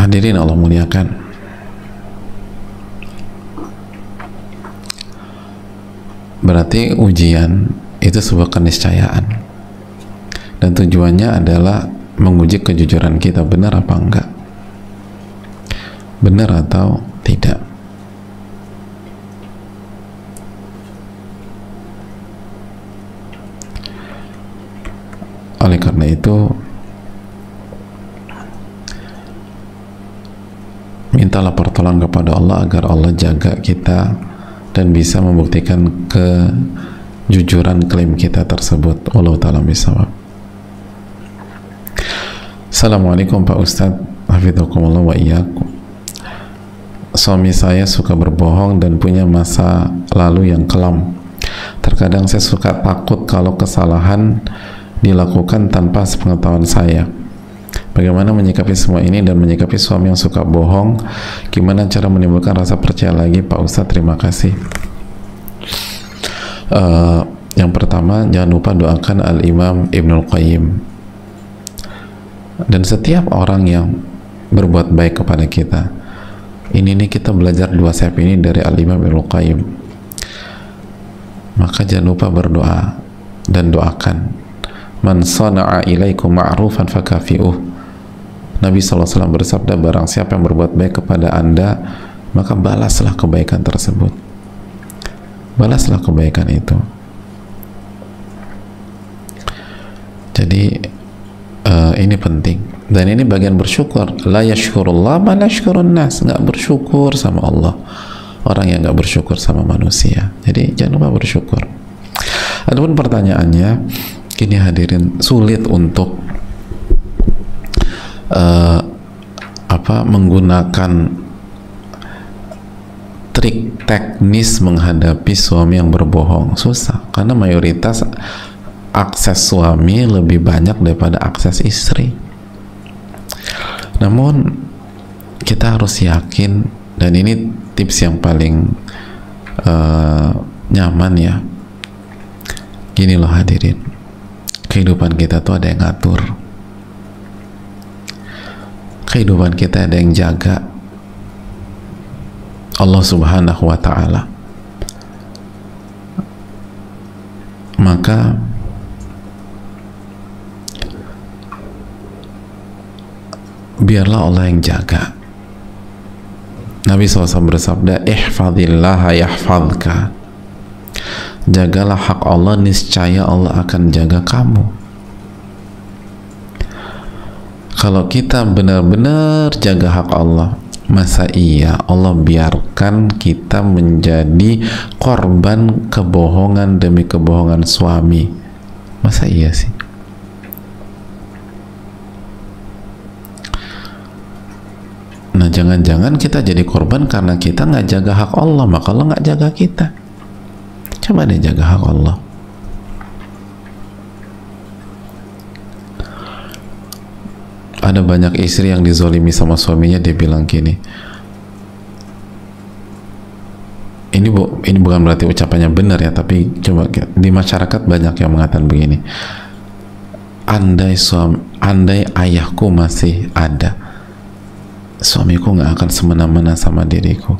Speaker 1: Hadirin Allah muliakan, berarti ujian itu sebuah keniscayaan, dan tujuannya adalah menguji kejujuran kita, benar apa enggak, benar atau tidak. itu mintalah pertolongan kepada Allah agar Allah jaga kita dan bisa membuktikan kejujuran klaim kita tersebut. Wallahu ta'ala bishawab. Assalamualaikum Pak Ustadz, hafidzakumullah wa iyyakum. Suami saya suka berbohong dan punya masa lalu yang kelam. Terkadang saya suka takut kalau kesalahan dilakukan tanpa sepengetahuan saya. Bagaimana menyikapi semua ini dan menyikapi suami yang suka bohong? Gimana cara menimbulkan rasa percaya lagi Pak Ustadz? Terima kasih. Yang pertama, jangan lupa doakan Al-Imam Ibnul Qayyim. Dan setiap orang yang berbuat baik kepada kita, ini nih kita belajar dua sayap ini dari Al-Imam Ibnul Qayyim. Maka jangan lupa berdoa dan doakan. Man sana'a ilaikum ma'rufan fakafi'uh. Nabi SAW bersabda, barang siapa yang berbuat baik kepada anda, maka balaslah kebaikan tersebut. Balaslah kebaikan itu. Jadi ini penting, dan ini bagian bersyukur. La yashkurullah ma la yashkurun nas. Nggak bersyukur sama Allah orang yang nggak bersyukur sama manusia. Jadi jangan lupa bersyukur. Adapun pertanyaannya, ini hadirin, sulit untuk menggunakan trik teknis menghadapi suami yang berbohong. Susah, karena mayoritas akses suami lebih banyak daripada akses istri. Namun kita harus yakin, dan ini tips yang paling nyaman ya. Gini loh hadirin, kehidupan kita tuh ada yang ngatur, kehidupan kita ada yang jaga, Allah Subhanahu wa ta'ala. Maka biarlah Allah yang jaga. Nabi SAW bersabda, ihfadhillaha yahfadhka. Jagalah hak Allah, niscaya Allah akan jaga kamu. Kalau kita benar-benar jaga hak Allah, masa iya Allah biarkan kita menjadi korban kebohongan demi kebohongan suami? Masa iya sih? Nah, jangan-jangan kita jadi korban karena kita nggak jaga hak Allah, maka Allah nggak jaga kita. Coba deh jaga hak Allah. Ada banyak istri yang dizolimi sama suaminya, dia bilang gini, ini bukan berarti ucapannya benar ya, tapi coba di masyarakat banyak yang mengatakan begini, andai ayahku masih ada, suamiku nggak akan semena-mena sama diriku.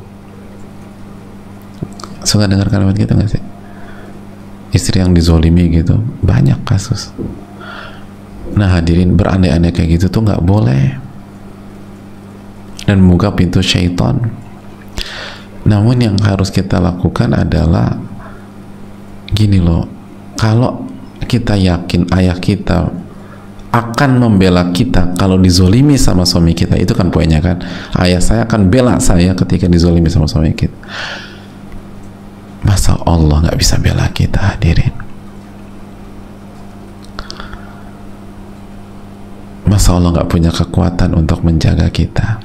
Speaker 1: Suka dengar kalimat gitu nggak sih? Istri yang dizolimi gitu, banyak kasus. Nah hadirin, berandai-andai kayak gitu tuh nggak boleh, dan membuka pintu syaitan. Namun yang harus kita lakukan adalah gini loh, kalau kita yakin ayah kita akan membela kita kalau dizolimi sama suami kita, itu kan poinnya kan, ayah saya akan bela saya ketika dizolimi sama suami kita. Masa Allah nggak bisa bela kita hadirin? Masa Allah nggak punya kekuatan untuk menjaga kita?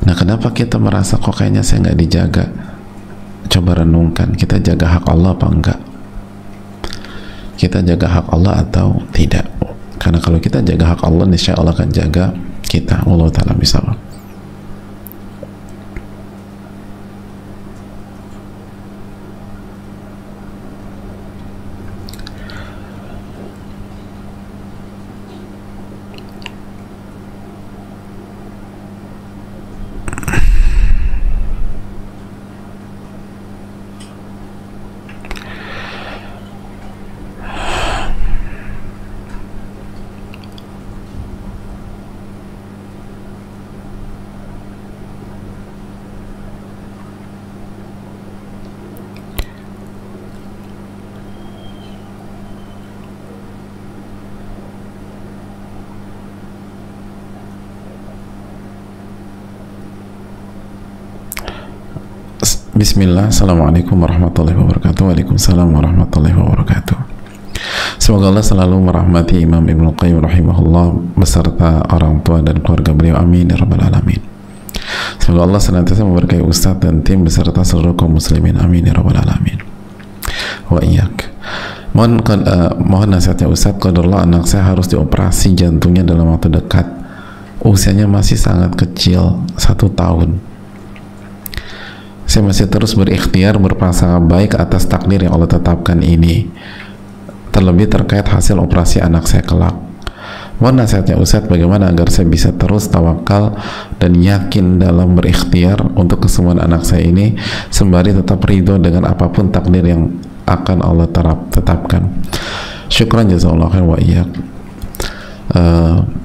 Speaker 1: Nah, kenapa kita merasa kok kayaknya saya nggak dijaga? Coba renungkan, kita jaga hak Allah apa enggak? Kita jaga hak Allah atau tidak? Karena kalau kita jaga hak Allah, niscaya Allah akan jaga kita. Allah Ta'ala bisa. Bismillah, Assalamualaikum warahmatullahi wabarakatuh. Waalaikumsalam warahmatullahi wabarakatuh. Semoga Allah selalu merahmati Imam Ibnu Qayyim rahimahullah beserta orang tua dan keluarga beliau, amin ya rabbal alamin. Semoga Allah senantiasa memberkahi Ustadz dan tim beserta seluruh kaum muslimin, amin ya rabbal alamin. Wa iyyak. Mohon nasihatnya Ustadz, qadarullah anak saya harus dioperasi jantungnya dalam waktu dekat. Usianya masih sangat kecil, 1 tahun. Saya masih terus berikhtiar berprasangka baik atas takdir yang Allah tetapkan ini, terlebih terkait hasil operasi anak saya kelak. Mohon nasihatnya Ustadz, bagaimana agar saya bisa terus tawakal dan yakin dalam berikhtiar untuk kesembuhan anak saya ini, sembari tetap ridho dengan apapun takdir yang akan Allah tetapkan. Syukran jazakallahu khairan wa iyyak.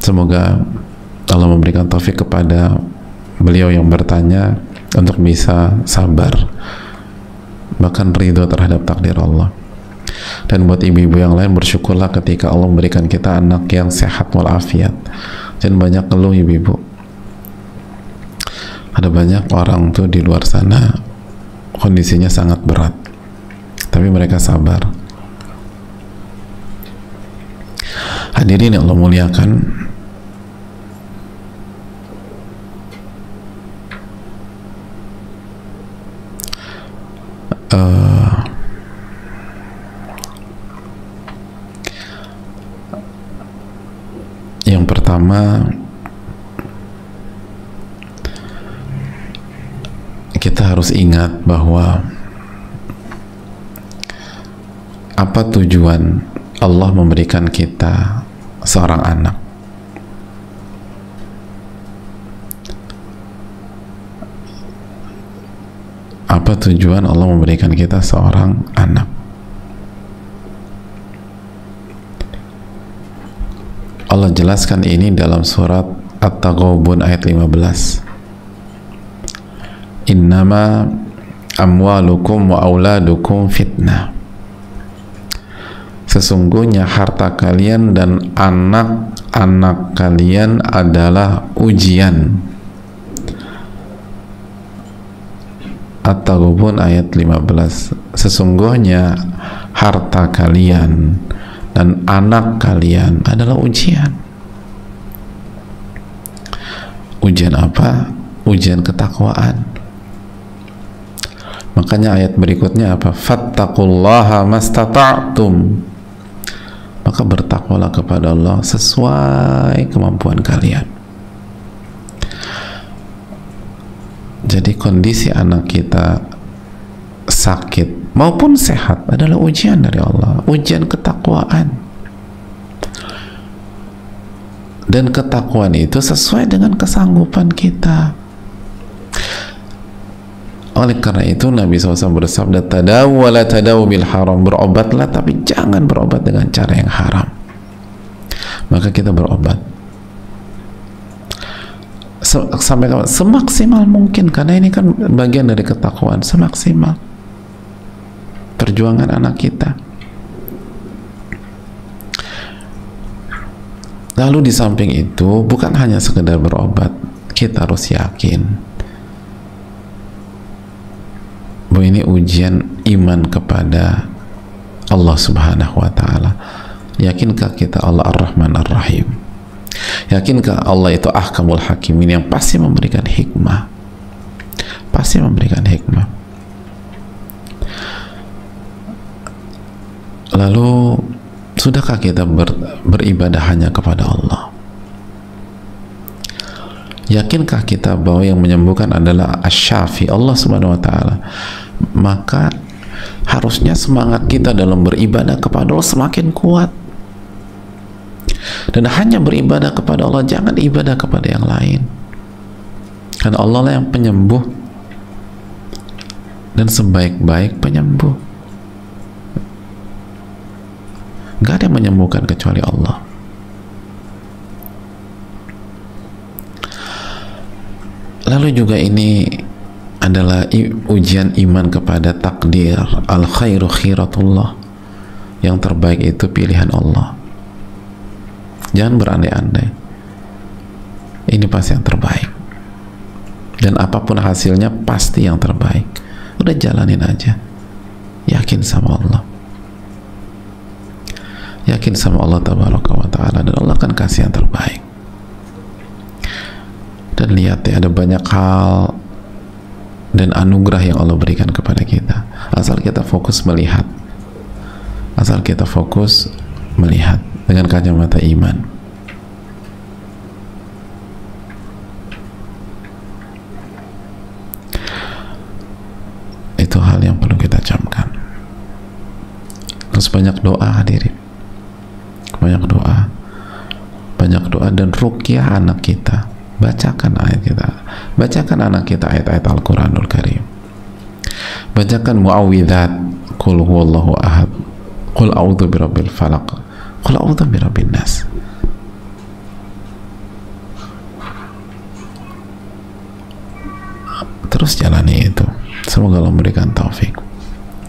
Speaker 1: Semoga Allah memberikan taufik kepada beliau yang bertanya untuk bisa sabar, bahkan ridho terhadap takdir Allah. Dan buat ibu-ibu yang lain, bersyukurlah ketika Allah memberikan kita anak yang sehat walafiat. Dan banyak keluh ibu-ibu. Ada banyak orang tuh di luar sana kondisinya sangat berat, tapi mereka sabar. Hadirin yang Allah muliakan, yang pertama, kita harus ingat bahwa apa tujuan Allah memberikan kita seorang anak. Apa tujuan Allah memberikan kita seorang anak? Allah jelaskan ini dalam surat At-Taghabun ayat 15. Innama amwalukum wa auladukum fitnah. Sesungguhnya harta kalian dan anak-anak kalian adalah ujian. At-Taghabun ayat 15. Sesungguhnya harta kalian dan anak kalian adalah ujian. Ujian apa? Ujian ketakwaan. Makanya ayat berikutnya apa? Fattaqullaha mastata'tum. Maka bertakwalah kepada Allah sesuai kemampuan kalian. Jadi kondisi anak kita sakit maupun sehat adalah ujian dari Allah, ujian ketakwaan. Dan ketakwaan itu sesuai dengan kesanggupan kita. Oleh karena itu Nabi SAW bersabda, tadawu wa la tadawu bil haram, berobatlah tapi jangan berobat dengan cara yang haram. Maka kita berobat sampai semaksimal mungkin, karena ini kan bagian dari ketakwaan, semaksimal perjuangan anak kita. Lalu di samping itu bukan hanya sekedar berobat, kita harus yakin bahwa ini ujian iman kepada Allah Subhanahu wa Ta'ala. Yakinkah kita Allah Ar-Rahman Ar-Rahim? Yakinkah Allah itu Ahkamul Hakimin, yang pasti memberikan hikmah, pasti memberikan hikmah. Lalu sudahkah kita beribadah hanya kepada Allah? Yakinkah kita bahwa yang menyembuhkan adalah Asy-Syafi, Allah Subhanahu wa Ta'ala? Maka harusnya semangat kita dalam beribadah kepada Allah semakin kuat. Dan hanya beribadah kepada Allah, jangan ibadah kepada yang lain, karena Allah lah yang penyembuh dan sebaik-baik penyembuh. Gak ada yang menyembuhkan kecuali Allah. Lalu juga ini adalah ujian iman kepada takdir. Al khairu khiratullah, yang terbaik itu pilihan Allah. Jangan berandai-andai, ini pasti yang terbaik, dan apapun hasilnya pasti yang terbaik. Udah jalanin aja, yakin sama Allah, yakin sama Allah tabaraka wa ta'ala, dan Allah akan kasih yang terbaik. Dan lihat ya, ada banyak hal dan anugerah yang Allah berikan kepada kita, asal kita fokus melihat, asal kita fokus melihat dengan kacamata iman. Itu hal yang perlu kita camkan. Terus banyak doa, hadirin, banyak doa, banyak doa, dan ruqyah anak kita. Bacakan ayat kita, bacakan anak kita ayat-ayat Al-Quranul Karim, bacakan muawwidzat, qul huwallahu ahad, qul a'udzu birabbil falaq, qul a'udzu birabbin nas. Terus jalani itu. Semoga Allah memberikan taufik,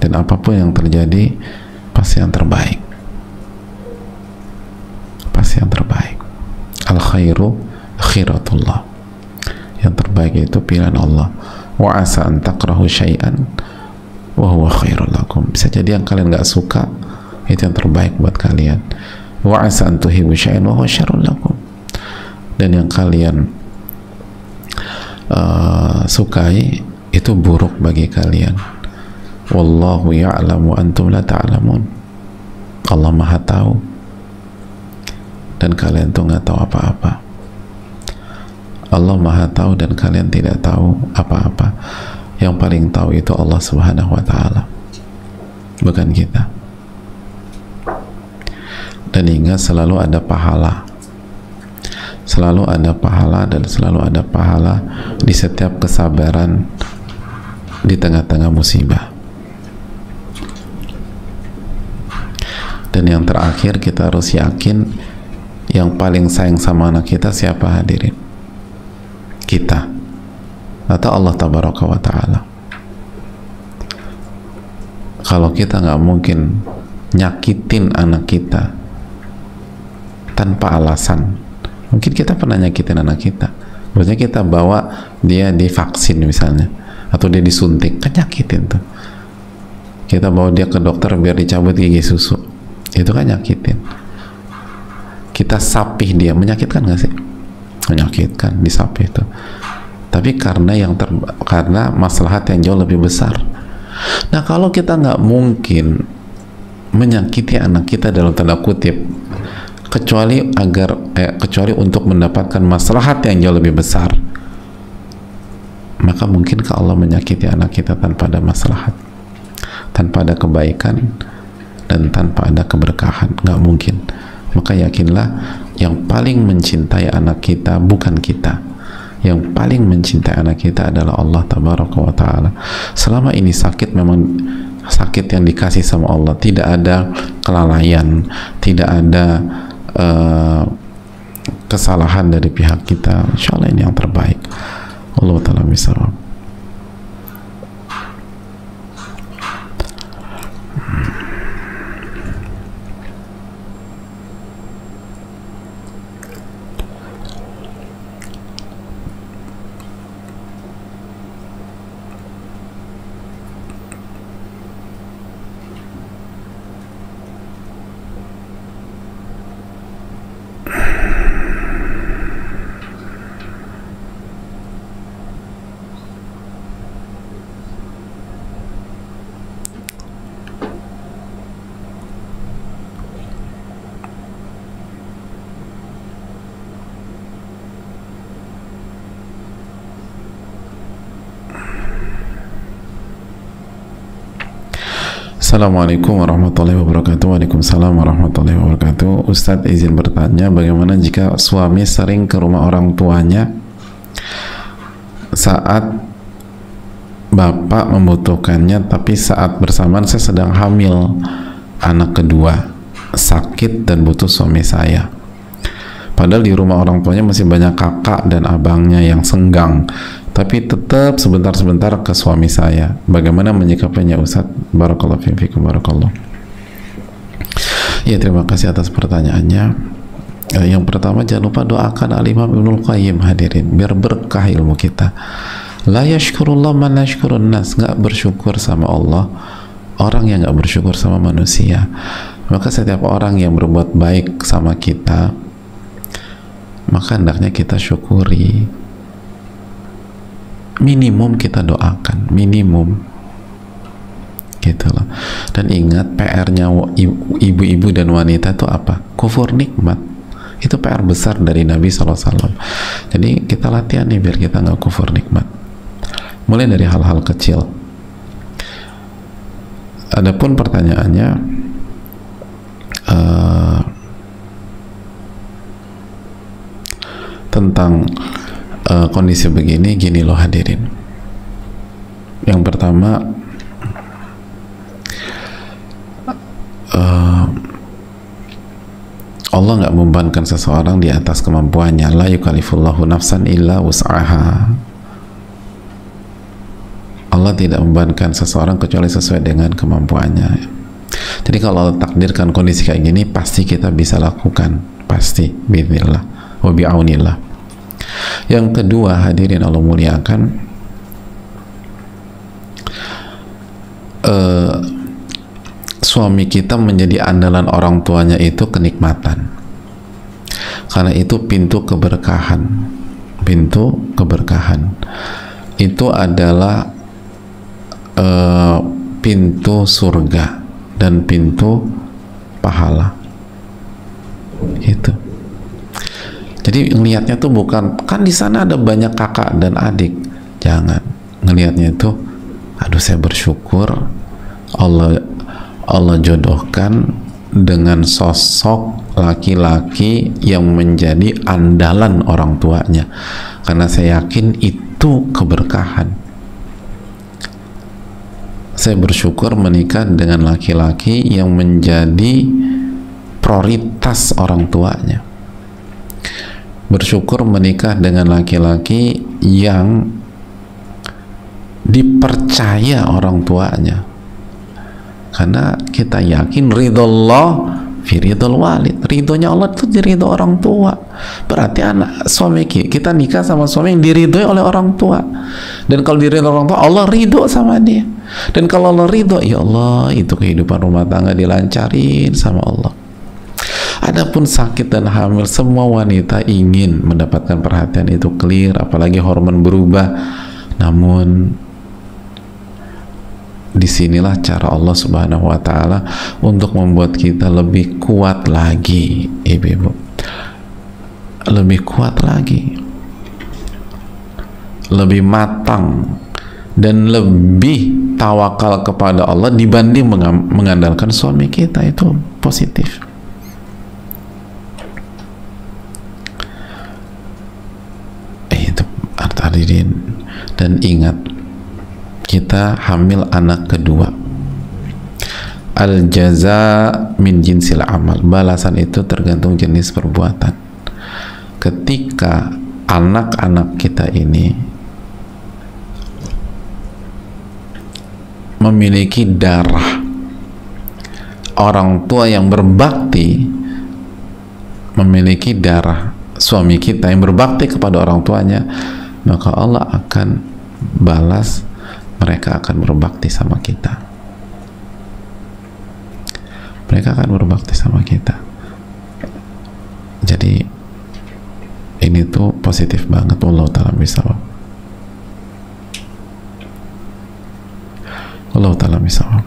Speaker 1: dan apapun yang terjadi pasti yang terbaik, pasti yang terbaik. Al khairu khiratullah, yang terbaik itu pilihan Allah. Wa asa an takrahu syai'an wa huwa khairul lakum, bisa jadi yang kalian gak suka itu yang terbaik buat kalian. Wa asa an tuhibbu syai'an wa huwa syarrul lakum, dan yang kalian sukai itu buruk bagi kalian. Wallahu ya'lamu antum la ta'lamun, Allah maha tahu dan kalian tuh nggak tahu apa-apa. Allah maha tahu dan kalian tidak tahu apa-apa. Yang paling tahu itu Allah subhanahu wa ta'ala, bukan kita. Dan ingat, selalu ada pahala, selalu ada pahala, dan selalu ada pahala di setiap kesabaran di tengah-tengah musibah. Dan yang terakhir, kita harus yakin yang paling sayang sama anak kita siapa, hadirin? Kita atau Allah tabaraka wa ta'ala. Kalau kita nggak mungkin nyakitin anak kita tanpa alasan. Mungkin kita pernah nyakitin anak kita, maksudnya kita bawa dia divaksin misalnya, atau dia disuntik, kan nyakitin tuh. Kita bawa dia ke dokter biar dicabut gigi susu, itu kan nyakitin. Kita sapih dia, menyakitkan nggak sih? Menyakitkan, disapih itu. Tapi karena maslahat yang jauh lebih besar. Nah, kalau kita nggak mungkin menyakiti anak kita dalam tanda kutip, kecuali untuk mendapatkan maslahat yang jauh lebih besar, maka mungkinkah Allah menyakiti anak kita tanpa ada maslahat, tanpa ada kebaikan, dan tanpa ada keberkahan? Nggak mungkin. Maka yakinlah, yang paling mencintai anak kita bukan kita, yang paling mencintai anak kita adalah Allah tabaraka wa ta'ala. Selama ini sakit memang sakit yang dikasih sama Allah, tidak ada kelalaian, tidak ada kesalahan dari pihak kita. Insya Allah ini yang terbaik. Allah ta'ala misal. Assalamualaikum warahmatullahi wabarakatuh. Waalaikumsalam warahmatullahi wabarakatuh. Ustadz izin bertanya, bagaimana jika suami sering ke rumah orang tuanya saat bapak membutuhkannya, tapi saat bersamaan saya sedang hamil anak kedua, sakit dan butuh suami saya, padahal di rumah orang tuanya masih banyak kakak dan abangnya yang senggang, tapi tetap sebentar-sebentar ke suami saya. Bagaimana menyikapinya, Ustaz? Barakallahu fiikum, barakallahu. Ya, terima kasih atas pertanyaannya. Yang pertama, jangan lupa doakan Al-Imam Ibnul Qayyim, hadirin, biar berkah ilmu kita. La yashkurullah man la yashkurun nas, nggak bersyukur sama Allah orang yang nggak bersyukur sama manusia. Maka setiap orang yang berbuat baik sama kita, maka hendaknya kita syukuri. Minimum kita doakan, minimum gitu loh. Dan ingat, PR-nya ibu-ibu dan wanita itu apa? Kufur nikmat. Itu PR besar dari Nabi SAW. Jadi kita latihan nih biar kita nggak kufur nikmat. Mulai dari hal-hal kecil. Adapun pertanyaannya, tentang kondisi begini, gini loh hadirin. Yang pertama, Allah nggak membebankan seseorang di atas kemampuannya. La yukallifullahu nafsan illa wus'aha. Allah tidak membebankan seseorang kecuali sesuai dengan kemampuannya. Jadi kalau Allah takdirkan kondisi kayak gini, pasti kita bisa lakukan, pasti, bi'idznillah wa bi'aunillah. Yang kedua, hadirin Allah muliakan, suami kita menjadi andalan orang tuanya itu kenikmatan, karena itu pintu keberkahan. Pintu keberkahan itu adalah pintu surga dan pintu pahala. Itu. Jadi ngelihatnya tuh bukan, kan di sana ada banyak kakak dan adik. Jangan. Ngelihatnya itu, aduh saya bersyukur Allah jodohkan dengan sosok laki-laki yang menjadi andalan orang tuanya, karena saya yakin itu keberkahan. Saya bersyukur menikah dengan laki-laki yang menjadi prioritas orang tuanya. Bersyukur menikah dengan laki-laki yang dipercaya orang tuanya, karena kita yakin ridhollah fi ridhol walid, ridhonya Allah itu diridho orang tua. Berarti anak suami kita nikah sama suami yang diridhoi oleh orang tua, dan kalau diridho orang tua, Allah ridho sama dia. Dan kalau Allah ridho, ya Allah, itu kehidupan rumah tangga dilancarin sama Allah. Adapun sakit dan hamil, semua wanita ingin mendapatkan perhatian, itu clear, apalagi hormon berubah. Namun disinilah cara Allah Subhanahu wa Ta'ala untuk membuat kita lebih kuat lagi, ibu-ibu, lebih kuat lagi, lebih matang, dan lebih tawakal kepada Allah dibanding mengandalkan suami kita. Itu positif. Itu hadirin. Dan ingat, kita hamil anak kedua, al jaza min jinsil amal, balasan itu tergantung jenis perbuatan. Ketika anak-anak kita ini memiliki darah orang tua yang berbakti, memiliki darah suami kita yang berbakti kepada orang tuanya, maka Allah akan balas, mereka akan berbakti sama kita. Mereka akan berbakti sama kita. Jadi ini tuh positif banget. Wallahu ta'ala bisawab. Wallahu ta'ala bisawab.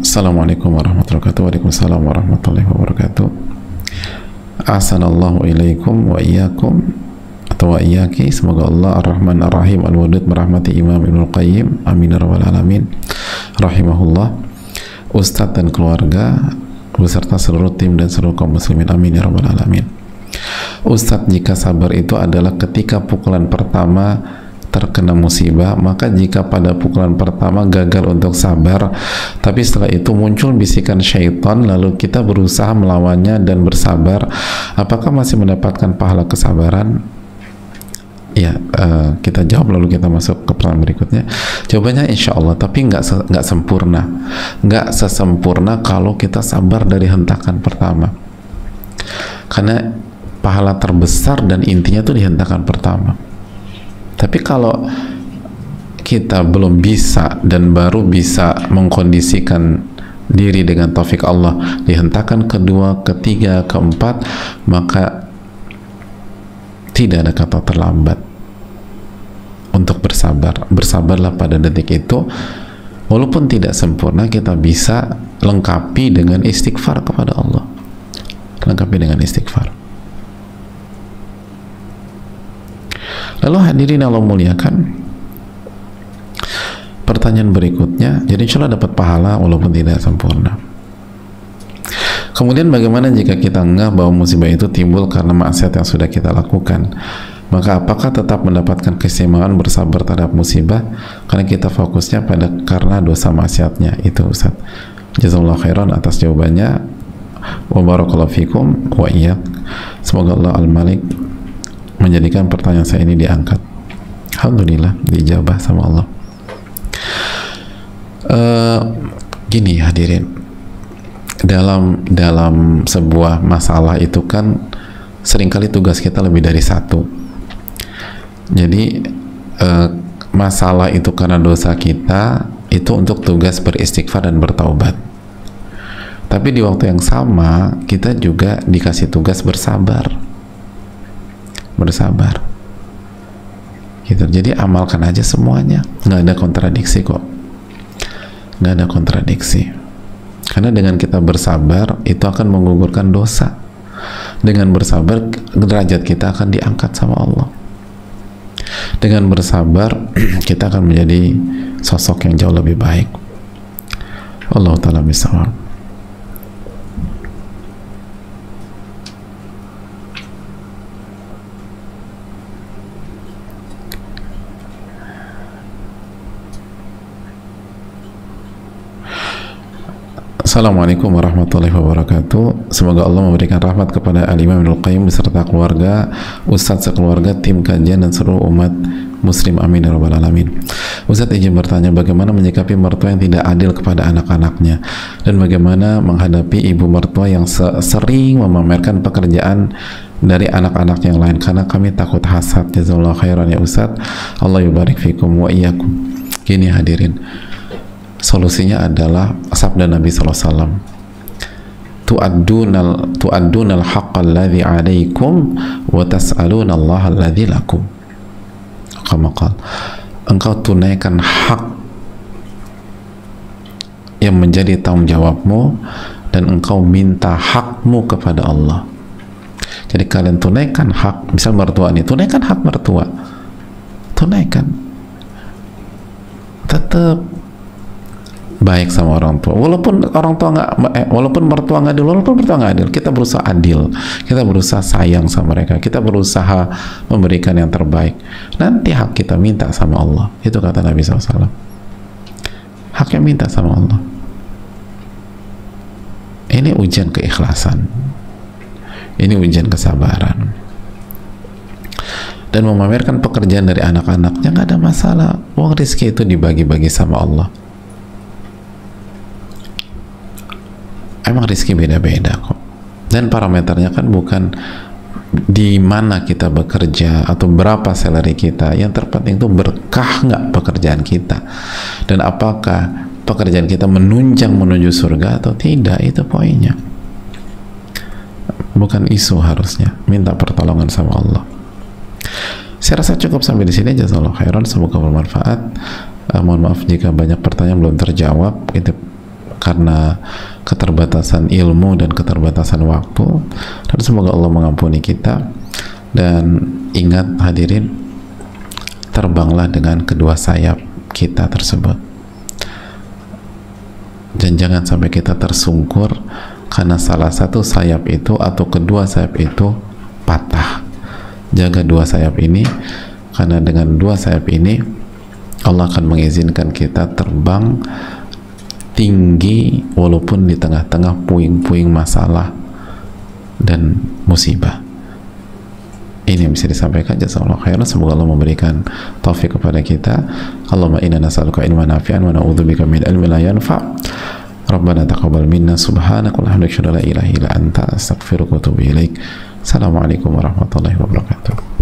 Speaker 1: Assalamualaikum warahmatullahi wabarakatuh. Waalaikumsalam warahmatullahi wabarakatuh. Ahsanallahu ilaikum wa iyyakum atau wa iyyaki. Semoga Allah Ar-Rahman Ar-Rahim Al-Wadud merahmati Imam Ibnul Qayyim, amin ya rabbal alamin, rahimahullah, Ustadz dan keluarga beserta seluruh tim dan seluruh kaum muslimin, amin ya rabbal alamin. Ustadz, jika sabar itu adalah ketika pukulan pertama terkena musibah, maka jika pada pukulan pertama gagal untuk sabar, tapi setelah itu muncul bisikan syaitan, lalu kita berusaha melawannya dan bersabar, apakah masih mendapatkan pahala kesabaran? Ya, kita jawab lalu kita masuk ke pertanyaan berikutnya. Jawabannya insya Allah, tapi nggak sempurna, nggak sesempurna kalau kita sabar dari hentakan pertama, karena pahala terbesar dan intinya tuh di hentakan pertama. Tapi kalau kita belum bisa dan baru bisa mengkondisikan diri dengan taufik Allah di hentakan kedua, ketiga, keempat, maka tidak ada kata terlambat untuk bersabar. Bersabarlah pada detik itu, walaupun tidak sempurna, kita bisa lengkapi dengan istighfar kepada Allah. Lengkapi dengan istighfar. Lalu hadirin Allah muliakan, pertanyaan berikutnya, jadi insya Allah dapat pahala walaupun tidak sempurna. Kemudian bagaimana jika kita ngeh bahwa musibah itu timbul karena maksiat yang sudah kita lakukan? Maka apakah tetap mendapatkan keistimewaan bersabar terhadap musibah karena kita fokusnya pada karena dosa maksiatnya? Itu Ustaz. Jazakallahu khairan atas jawabannya. Wa barakallahu fikum wa iyyak. Semoga Allah Al-Malik menjadikan pertanyaan saya ini diangkat. Alhamdulillah dijabah sama Allah. Gini hadirin, dalam sebuah masalah itu kan seringkali tugas kita lebih dari satu. Jadi masalah itu karena dosa kita, itu untuk tugas beristighfar dan bertaubat. Tapi di waktu yang sama kita juga dikasih tugas bersabar gitu. Jadi amalkan aja semuanya, nggak ada kontradiksi kok, nggak ada kontradiksi. Karena dengan kita bersabar itu akan menggugurkan dosa. Dengan bersabar derajat kita akan diangkat sama Allah. Dengan bersabar kita akan menjadi sosok yang jauh lebih baik. Allah Ta'ala bisawab. Assalamualaikum warahmatullahi wabarakatuh. Semoga Allah memberikan rahmat kepada Al-Imam Ibnul Qayyim beserta keluarga, Ustadz sekeluarga, tim kajian dan seluruh umat muslim, amin ya rabbal alamin. Ustadz izin bertanya, bagaimana menyikapi mertua yang tidak adil kepada anak-anaknya, dan bagaimana menghadapi ibu mertua yang sering memamerkan pekerjaan dari anak-anak yang lain karena kami takut hasad. Jazakallahu khairan ya Ustadz, Allah yubarik fikum wa iyyakum. Gini hadirin, solusinya adalah sabda Nabi SAW, tu'addunal haqqal ladzi 'alaikum wa tas'aluna Allah alladzi lakum. Engkau tunaikan hak yang menjadi tanggung jawabmu dan engkau minta hakmu kepada Allah. Jadi kalian tunaikan hak, misal mertua ini, tunaikan hak mertua, tunaikan, tetap baik sama orang tua, walaupun orang tua walaupun mertua nggak adil, kita berusaha adil, kita berusaha sayang sama mereka, kita berusaha memberikan yang terbaik. Nanti hak kita minta sama Allah, itu kata Nabi SAW. Haknya minta sama Allah. Ini ujian keikhlasan, ini ujian kesabaran. Dan memamerkan pekerjaan dari anak-anaknya nggak ada masalah. Uang rezeki itu dibagi-bagi sama Allah. Emang rezeki beda-beda kok, dan parameternya kan bukan di mana kita bekerja atau berapa salary kita. Yang terpenting itu berkah nggak pekerjaan kita, dan apakah pekerjaan kita menunjang menuju surga atau tidak. Itu poinnya, bukan isu. Harusnya minta pertolongan sama Allah. Saya rasa cukup sampai di sini. Jazakallahu khairan, semoga bermanfaat. Mohon maaf jika banyak pertanyaan belum terjawab, itu karena keterbatasan ilmu dan keterbatasan waktu, dan semoga Allah mengampuni kita. Dan ingat hadirin, terbanglah dengan kedua sayap kita tersebut, dan jangan sampai kita tersungkur karena salah satu sayap itu atau kedua sayap itu patah. Jaga dua sayap ini, karena dengan dua sayap ini Allah akan mengizinkan kita terbang tinggi walaupun di tengah-tengah puing-puing masalah dan musibah. ini yang bisa disampaikan. Jazakallahu khairan, semoga Allah memberikan taufik kepada kita. Allahumma inna nas'aluka ilman nafi'an wa na'udzubika min ilmin la yanfa'. Rabbana taqabbal minna subhanaka wa la ilaha illa anta astaghfiruka wa atubu ilaik. Assalamualaikum warahmatullahi wabarakatuh.